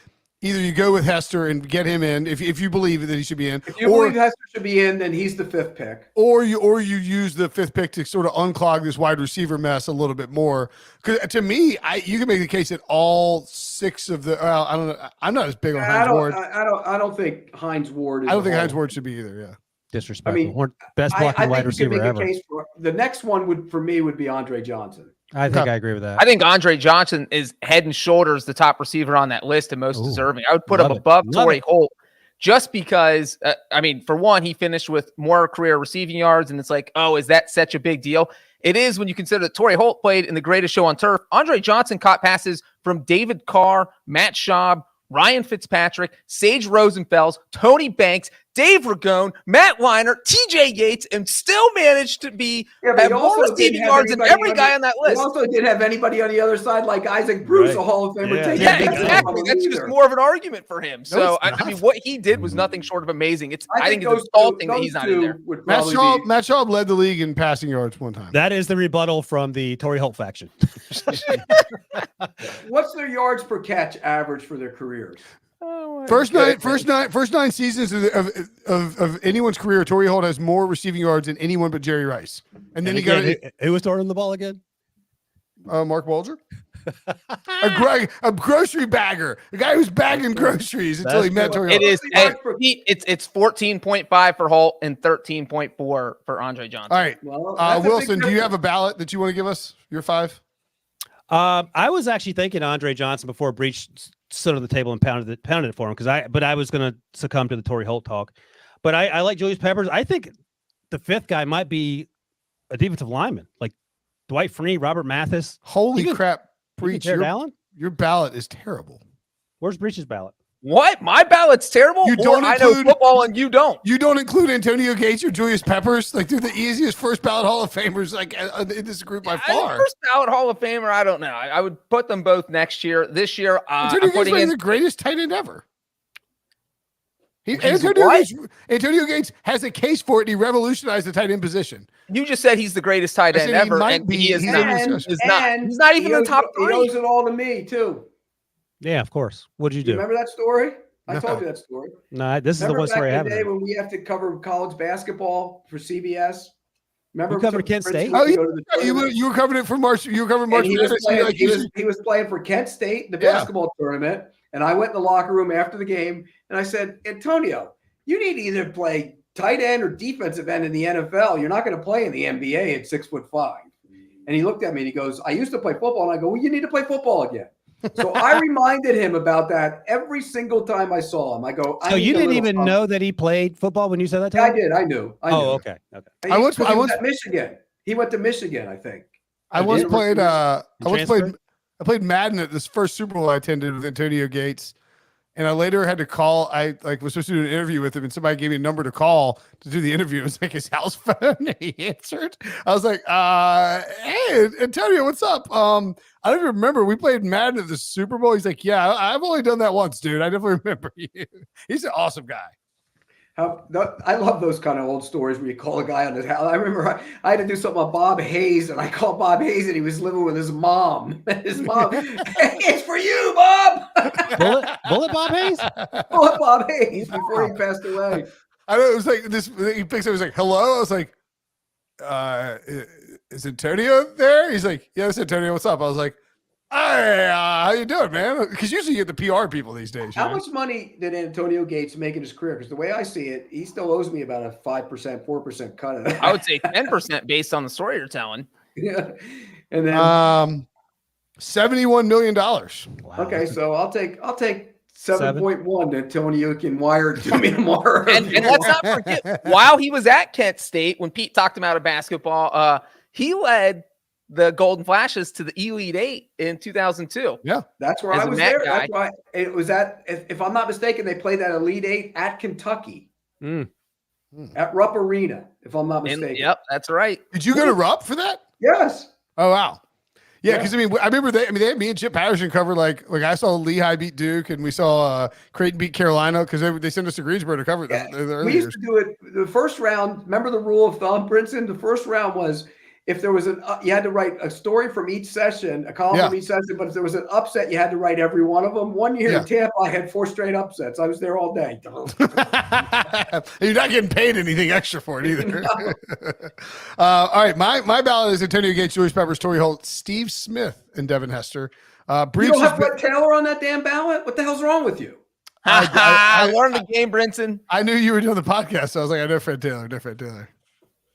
Either you go with Hester and get him in if you believe that he should be in. If you believe Hester should be in, then he's the fifth pick. Or you use the fifth pick to sort of unclog this wide receiver mess a little bit more. Because to me, you can make the case that all 6 of the. I don't know. I'm not as big on Hines Ward. I don't think Hines Ward. I don't think Hines Ward should be either. Yeah. Disrespectful. I mean, best blocking wide receiver ever. The next one would be Andre Johnson. I think I agree with that. I think Andre Johnson is head and shoulders the top receiver on that list and most deserving. I would put him above Torrey Holt just because, for one, he finished with more career receiving yards, and it's like, oh, is that such a big deal? It is when you consider that Torrey Holt played in the greatest show on turf. Andre Johnson caught passes from David Carr, Matt Schaub, Ryan Fitzpatrick, Sage Rosenfels, Tony Banks, Dave Ragone, Matt Weiner, TJ Yates, and still managed to have more receiving yards than every guy on that list. He also didn't have anybody on the other side like Isaac Bruce, a Hall of Famer. Yeah, exactly. That's just more of an argument for him. So, I mean, what he did was nothing short of amazing. I think it's insulting that he's not in there. Matt Schaub led the league in passing yards one time. That is the rebuttal from the Torrey Holt faction. What's their yards per catch average for their careers? First nine seasons of anyone's career, Torrey Holt has more receiving yards than anyone but Jerry Rice. And then who was throwing the ball again? Mark Walger. a grocery bagger, a guy who's bagging groceries until he met Torrey Holt. It's 14.5 for Holt and 13.4 for Andre Johnson. All right, Wilson, do you have a ballot that you want to give us? Your 5? I was actually thinking Andre Johnson before Breech stood on the table and pounded it for him but I was going to succumb to the Torrey Holt talk. But I like Julius Peppers. I think the 5th guy might be a defensive lineman, like Dwight Freeney, Robert Mathis. Holy crap, Breech! Your ballot is terrible. Where's Breech's ballot? What? My ballot's terrible? I know football and you don't. You don't include Antonio Gates or Julius Peppers? Like, they're the easiest first ballot Hall of Famers in this group by far. First ballot Hall of Famer, I don't know. I would put them both next year. This year, Antonio Gates is the greatest tight end ever. Antonio Gates has a case for it. He revolutionized the tight end position. You just said he's the greatest tight end ever, and he is not. He's not even in the top 3. He owes it all to me, too. Yeah, of course. What did you do? Remember that story? I told you that story. No, this is the one story I haven't. When we have to cover college basketball for CBS. Remember, you covered Kent State. Oh, yeah. You were covering it for March. You were covering March. He was playing for Kent State in the basketball tournament, and I went in the locker room after the game, and I said, Antonio, you need to either play tight end or defensive end in the NFL. You're not going to play in the NBA at 6'5". And he looked at me and he goes, I used to play football. And I go, well, you need to play football again. So I reminded him about that every single time I saw him. I go, so you didn't even know that he played football when you said that to him? I did. I knew. Okay. I was at Michigan. He went to Michigan, I think. I played Madden at this first Super Bowl I attended with Antonio Gates. And I later had to call. I was supposed to do an interview with him, and somebody gave me a number to call to do the interview. It was like his house phone. And he answered. I was like, "Hey, Antonio, what's up?" I don't even remember. We played Madden at the Super Bowl. He's like, "Yeah, I've only done that once, dude. I definitely remember you." He's an awesome guy. I love those kind of old stories where you call a guy on his house. I remember I had to do something on Bob Hayes, and I called Bob Hayes, and he was living with his mom. His mom, hey, it's for you, Bob. Bullet Bob Hayes? Bullet Bob Hayes before he passed away. I know, it was like this. He picks up. He's like, "Hello." I was like, "Is Antonio there?" He's like, "Yeah, it's Antonio. What's up?" I was like, "Hey, how you doing, man?" Because usually you get the PR people these days. How much money did Antonio Gates make in his career? Because the way I see it, he still owes me about a 5%, 4% cut of that. I would say 10% based on the story you're telling. Yeah, and then $71 million. Wow. Okay, so I'll take 7.1 that Antonio can wire to me tomorrow. And let's not forget, while he was at Kent State, when Pete talked about basketball, he led the Golden Flashes to the Elite Eight in 2002. Yeah, that's where I was there. That's why it was at. If I'm not mistaken, they played that Elite Eight at Kentucky, at Rupp Arena. If I'm not mistaken. Yep, that's right. Did you go to Rupp for that? Yes. Oh wow. Yeah, because I remember they had me and Chip Patterson cover like I saw Lehigh beat Duke and we saw Creighton beat Carolina because they sent us to Greensboro to cover that. Yeah, we used to do it the first round. Remember the rule of thumb, Brinson? The first round was if there was you had to write a story from each session, a column from each session. But if there was an upset, you had to write every one of them. One year in Tampa, I had 4 straight upsets. I was there all day. You're not getting paid anything extra for it either. No. All right, my ballot is Antonio Gates, Julius Peppers, Torrey Holt, Steve Smith, and Devin Hester. You don't have Fred Taylor on that damn ballot? What the hell's wrong with you? I learned the game, Brinson. I knew you were doing the podcast, so I was like, I know Fred Taylor.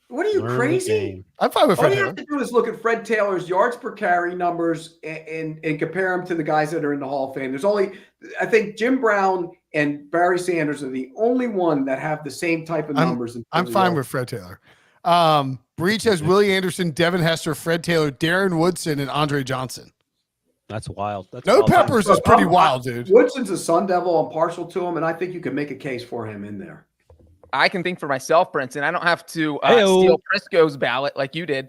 What are you, crazy? I'm fine with Fred Taylor. All you have to do is look at Fred Taylor's yards per carry numbers and compare them to the guys that are in the Hall of Fame. There's only, I think, Jim Brown and Barry Sanders are the only one that have the same type of numbers. I'm fine with Fred Taylor. Breech has Willie Anderson, Devin Hester, Fred Taylor, Darren Woodson, and Andre Johnson. That's wild. Peppers is pretty wild, dude. Woodson's a Sun Devil. I'm partial to him, and I think you can make a case for him in there. I can think for myself, Brinson. I don't have to Heyo. steal Prisco's ballot like you did.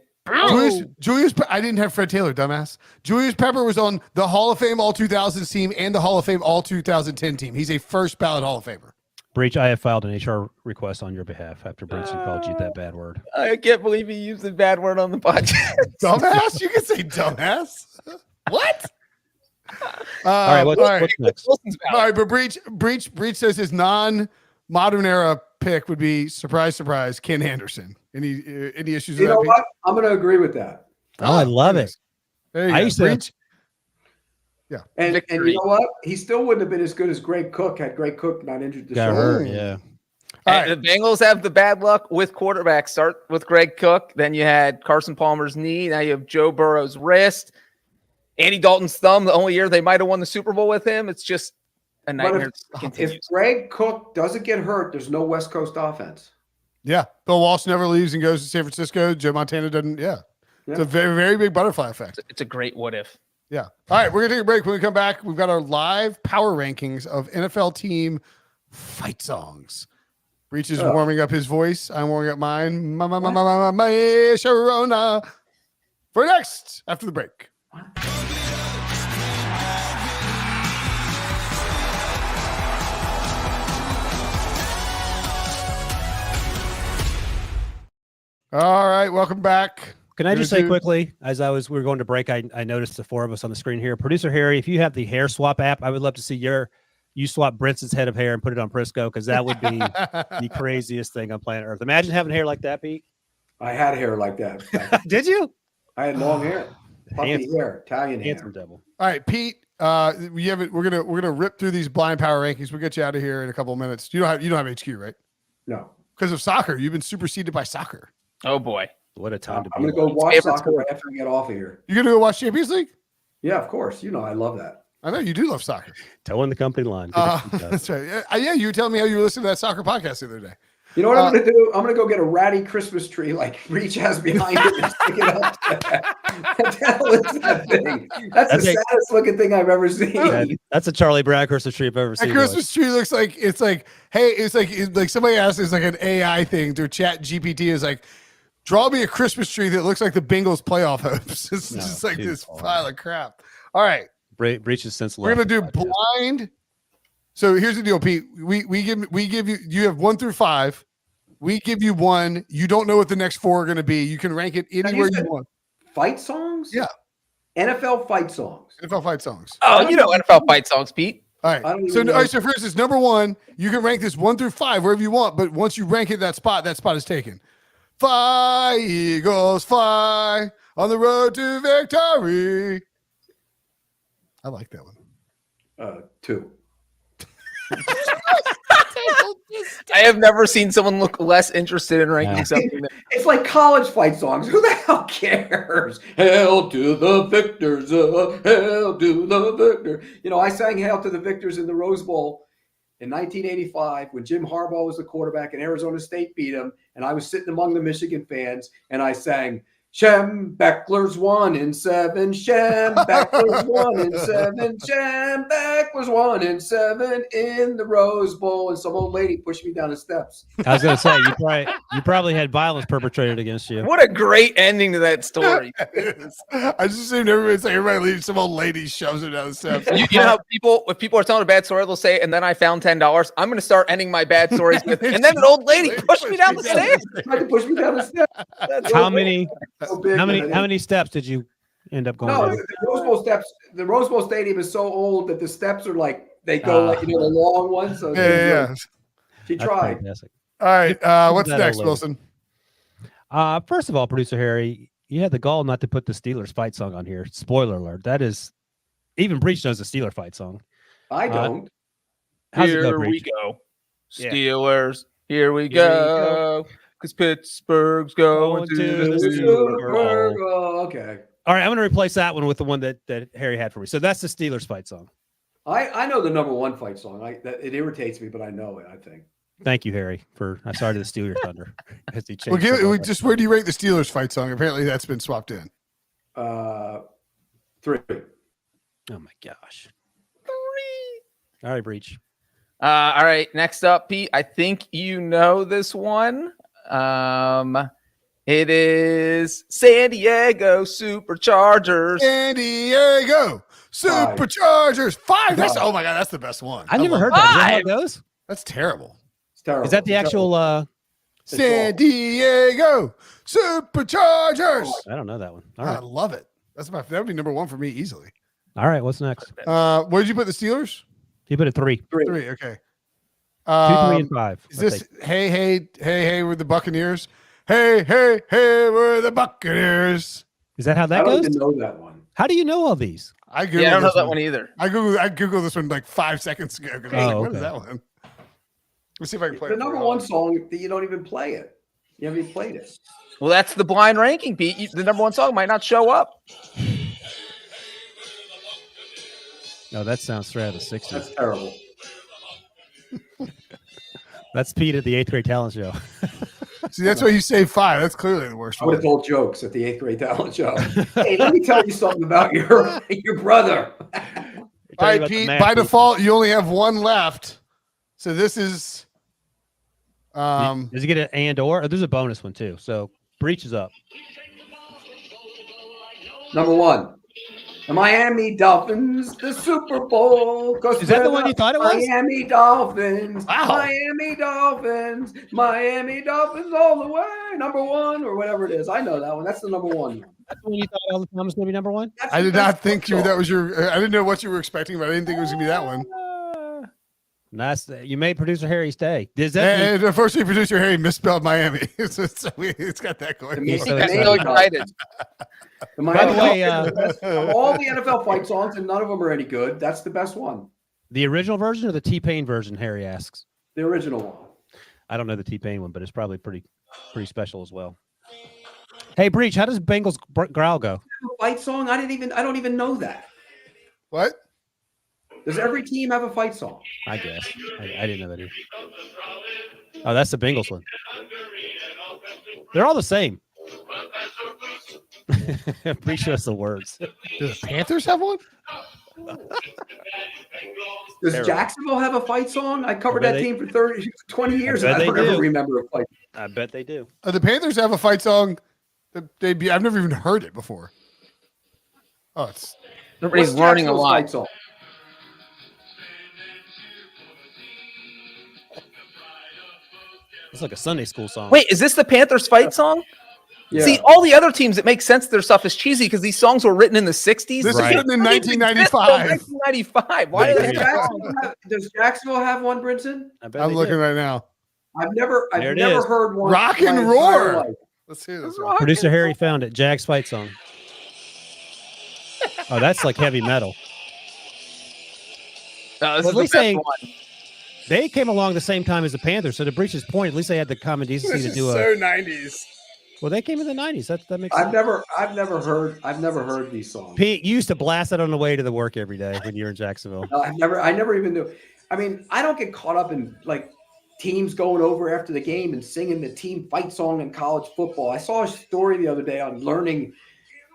Julius, I didn't have Fred Taylor, dumbass. Julius Pepper was on the Hall of Fame All 2000s team and the Hall of Fame All 2010 team. He's a first ballot Hall of Famer. Breech, I have filed an HR request on your behalf after Brinson called you that bad word. I can't believe he used the bad word on the podcast. Dumbass? You can say dumbass. What? All right, what's next? Wilson's All ballot. right, but Breech says his non-modern era pick would be surprise, Ken Anderson. Any issues with You that? know Pete? what? I'm going to agree with that. Oh, I love it. There you I go. used to- Breech. And you Victory. know what? He still wouldn't have been as good as Greg Cook had Greg Cook not injured the Got shoulder. hurt, yeah. All And the Bengals have the bad luck with quarterbacks. Start with Greg Cook. Then you had Carson Palmer's knee. Now you have Joe Burrow's wrist. Andy Dalton's thumb, the only year they might have won the Super Bowl with him. It's just a nightmare. If Continues. Greg Cook doesn't get hurt, there's no West Coast offense. Yeah. Bill Walsh never leaves and goes to San Francisco. Joe Montana doesn't. Yeah. It's a very, very big butterfly effect. It's a great what if. Yeah. All right. We're going to take a break. When we come back, we've got our live power rankings of NFL team fight songs. Breech is warming up his voice. I'm warming up mine. My Sharona. For next, after the break. All right. Welcome back. Can I just say quickly, as we were going to break, I noticed the four of us on the screen here. Producer Harry, if you have the hair swap app, I would love to see you swap Brinson's head of hair and put it on Prisco, because that would be the craziest thing on planet Earth. Imagine having hair like that, Pete. I had hair like that. Did you? I had long hair, puffy Handsome. hair, Italian Handsome hair. devil. All right, Pete. We have it. We're gonna rip through these blind power rankings. We'll get you out of here in a couple of minutes. You don't have HQ, right? No, Because of soccer. You've been superseded by soccer. Oh, boy. What a time to I'm be. gonna go alive. watch Favorite soccer sport. right after I get off of here. You're gonna go watch Champions League? Yeah, of course. You know I love that. I know you do love soccer. Towing the company line. That's right. Yeah, you were telling me how you were listening to that soccer podcast the other day. You know what I'm going to do? I'm going to go get a ratty Christmas tree like Breech has behind it and stick it up. What the hell is that thing? That's the saddest looking thing I've ever seen. That's a Charlie Brown Christmas tree I've ever seen. That Christmas tree looks like it's like somebody asked, it's like an AI thing. Their Chat GPT is like, draw me a Christmas tree that looks like the Bengals playoff hopes. It's just like this pile of crap. All right. Breech is since We're gonna do blind. So here's the deal, Pete. We give you have 1 through 5. We give you 1. You don't know what the next 4 are going to be. You can rank it anywhere you want. Fight songs? Yeah. NFL fight songs. NFL fight songs. Oh, you know NFL fight songs, Pete. All right. So for instance, number 1, you can rank this 1 through 5 wherever you want, but once you rank it that spot is taken. Fly, Eagles, fly on the road to victory. I like that one. 2. I have never seen someone look less interested in ranking something. It's like college fight songs. Who the hell cares? Hail to the victors. Hail to the victor. You know, I sang Hail to the Victors in the Rose Bowl in 1985 when Jim Harbaugh was the quarterback and Arizona State beat him. And I was sitting among the Michigan fans and I sang, Shem Beckler's 1 in 7. Shem Beckler's 1 in 7. Shem Beckler's 1 in 7 in the Rose Bowl. And some old lady pushed me down the steps. I was going to say you probably had violence perpetrated against you. What a great ending to that story. I just assumed everybody leaves, some old lady shoves her down the steps. You know how if people are telling a bad story, they'll say, and then I found $10. I'm going to start ending my bad stories with, and then an old lady pushed me down the stairs. Tried to push me down the steps. How many So how many steps did you end up going No, down? the Rose Bowl steps. The Rose Bowl Stadium is so old that the steps are like they go like the long ones. So Yeah. She That's tried. fantastic. All right. What's That next, old lady. Wilson? First of all, producer Harry, you had the gall not to put the Steelers fight song on here. Spoiler alert. That is, even Breech knows the Steeler fight song. I don't. How's it go, Here we Breech? go. Yeah. Steelers. Here we Here we go. Because Pittsburgh's going to the Super Bowl. Oh, okay. All right, I'm going to replace that one with the one that Harry had for me. So that's the Steelers fight song. I know the number 1 fight song. It irritates me, but I know it. I think. Thank you, Harry, for I started the Steelers thunder. As he Well, changed the just where do you rate the Steelers fight song? Apparently, that's been swapped in. 3. Oh my gosh. 3. All right, Breech. All right, next up, Pete. I think you know this one. It is San Diego Superchargers. San Diego Superchargers. 5. That's oh my god, that's the best one. I never love heard that. that. Is that how it goes? That's terrible. It's terrible. Is that the It's actual? terrible. San Diego Superchargers. I don't know that one. All I right. love it. That would be number 1 for me easily. All right. What's next? Where did you put the Steelers? You put it 3. 3. 3. Okay. 2, 3, and 5. Is this hey, we're the Buccaneers? Hey, we're the Buccaneers. Is that how I that don't goes? even know that one. How do you know all these? I Googled Yeah, I don't know this that one either. I Googled this one like 5 seconds ago. 'Cause I was like, what is okay. that one? Let's see if I can play The it. number 1 song that you don't even play it. You haven't even played it. Well, that's the blind ranking, Pete. The number 1 song might not show up. No, that sounds straight out of the 60s. That's terrible. That's Pete at the 8th grade talent show. See, that's why you say 5. That's clearly the worst I would one. have told jokes at the 8th grade talent show. Hey, let me tell you something about your brother. All right, Pete, by default, you only have 1 left. So this is Does he get an and or? There's a bonus one too. So Breech is up. Number 1. The Miami Dolphins, the Super Bowl. Is that the one you thought it was? Miami Dolphins. Wow. Miami Dolphins. Miami Dolphins all the way. Number 1 or whatever it is. I know that one. That's the number 1. That's the one you thought all the time was going to be number 1? That's I the did not best think football. that was your I didn't know what you were expecting, but I didn't think it was gonna be that one. Nice. You made producer Harry stay. Does that mean, And unfortunately, producer Harry misspelled Miami. it's got that going. He's so I'm excited. so excited. The By Miami the way, Dolphins are the best of all the NFL fight songs, and none of them are any good. That's the best one. the original version or the T-Pain version? Harry asks. The original one. I don't know the T-Pain one, but it's probably pretty special as well. Hey, Breech, how does Bengals growl go? Fight song? I don't even know that. What? Does every team have a fight song? I guess. I didn't know that either. Oh, that's the Bengals one. They're all the same. Breech shows the words. Do the Panthers have one? Does Terrible. Jacksonville have a fight song? I covered bet that they- team for 20 years, bet and I they don't ever do. remember a fight. I bet they do. The Panthers have a fight song. I've never even heard it before. Oh, it's Everybody's What's learning a Jacksonville's lot. fight song? It's like a Sunday school song. Wait, is this the Panthers fight song? Yeah. See, all the other teams, it makes sense their stuff is cheesy because these songs were written in the 60s. this Right. is written in They didn't exist till 1995. 1995. Why They did Does did. they Jacksonville have one, Brinson? I bet I'm they looking do. right now. I've never There it never is. heard one. Rock my and entire roar. life. Let's hear this Rock. one. Producer Harry found it. Jags fight song. Oh, that's like heavy metal. This Well, is at the least best they- one. They came along the same time as the Panthers. So to Breech's point, at least they had the common decency This to is do so 90s. Well, they came in the 90s. That makes sense. I've never heard these songs. Pete, you used to blast it on the way to the work every day when you were in Jacksonville. No, I never even knew. I mean, I don't get caught up in like teams going over after the game and singing the team fight song in college football. I saw a story the other day on learning,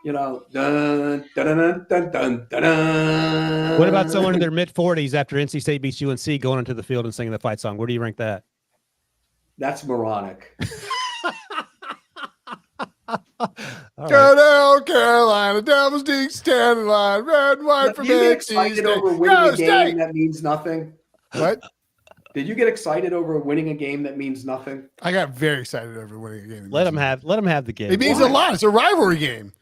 dun, dun, dun, dun, dun, dun. What about someone in their mid 40s after NC State beats UNC going into the field and singing the fight song? Where do you rank that? That's moronic. All right. Go down, Carolina, Devils deep standing line, red and white Did from you get NC excited State. over winning Go a game State. that means nothing? What? Did you get excited over winning a game that means nothing? I got very excited over winning a game. Let them have the game. It means Why? a lot. It's a rivalry game.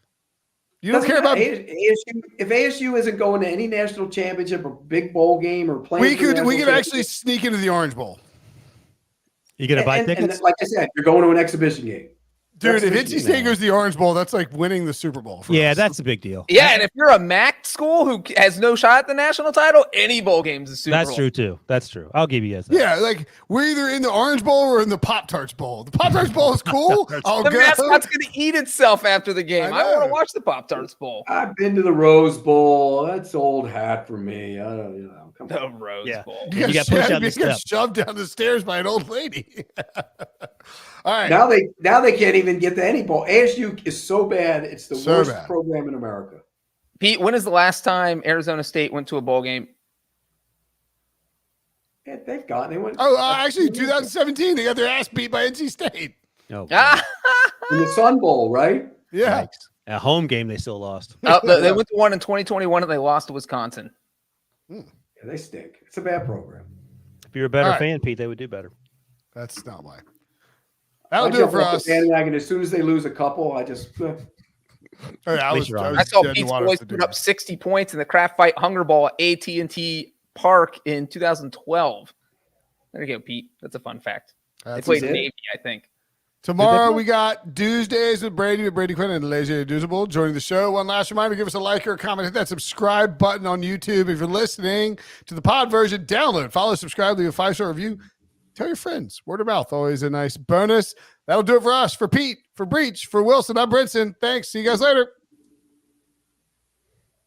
You don't care about. ASU. If ASU isn't going to any national championship or big bowl game or playing, We for the could national actually championship- sneak into the Orange Bowl, You gonna buy and tickets? like I said, you're going to an exhibition game. dude. If Exhibition NC State goes to the Orange Bowl, that's like winning the Super Bowl. For Yeah, us. that's a big deal. Yeah, and if you're a MAC school who has no shot at the national title, any bowl game's a Super That's Bowl. true too. That's true. I'll give you guys that. Yeah, like we're either in the Orange Bowl or in the Pop Tarts Bowl. The Pop Tarts Bowl is cool. I'll The go. mascot's going to eat itself after the game. I I want know. to watch the Pop-Tarts Bowl. I've been to the Rose Bowl. That's old hat for me. I don't, come on. The Rose Yeah. Bowl. You got pushed down the you got steps. shoved down the stairs by an old lady. All right. Now they can't even get to any bowl. ASU is so bad. It's the So worst bad. program in America. Pete, when is the last time Arizona State went to a bowl game? Yeah, they've got. They went. Actually, 2017, they got their ass beat by NC State. Oh, In the Sun Bowl, right? Yeah. yikes. A home game they still lost. They went to one in 2021 and they lost to Wisconsin. Yeah, they stink. It's a bad program. If you're a better All right. fan, Pete, they would do better. That's not why. That'll I do it jump for off the us. bandwagon as soon as they lose a couple. I just. I was I saw dead in Pete's the water boys to do put up that. 60 points in the Craft Fight Hunger Ball at AT&T Park in 2012. There you go, Pete. That's a fun fact. They That's played it. Navy, I think. Tomorrow we got Tuesdays with Brady Quinn and Lazy Doozable joining the show. One last reminder, give us a like or a comment, hit that subscribe button on YouTube. If you're listening to the pod version, download, follow, subscribe, leave a 5-star review. Tell your friends. Word of mouth, always a nice bonus. That'll do it for us. For Pete, for Breech, for Wilson, I'm Brinson. Thanks. See you guys later.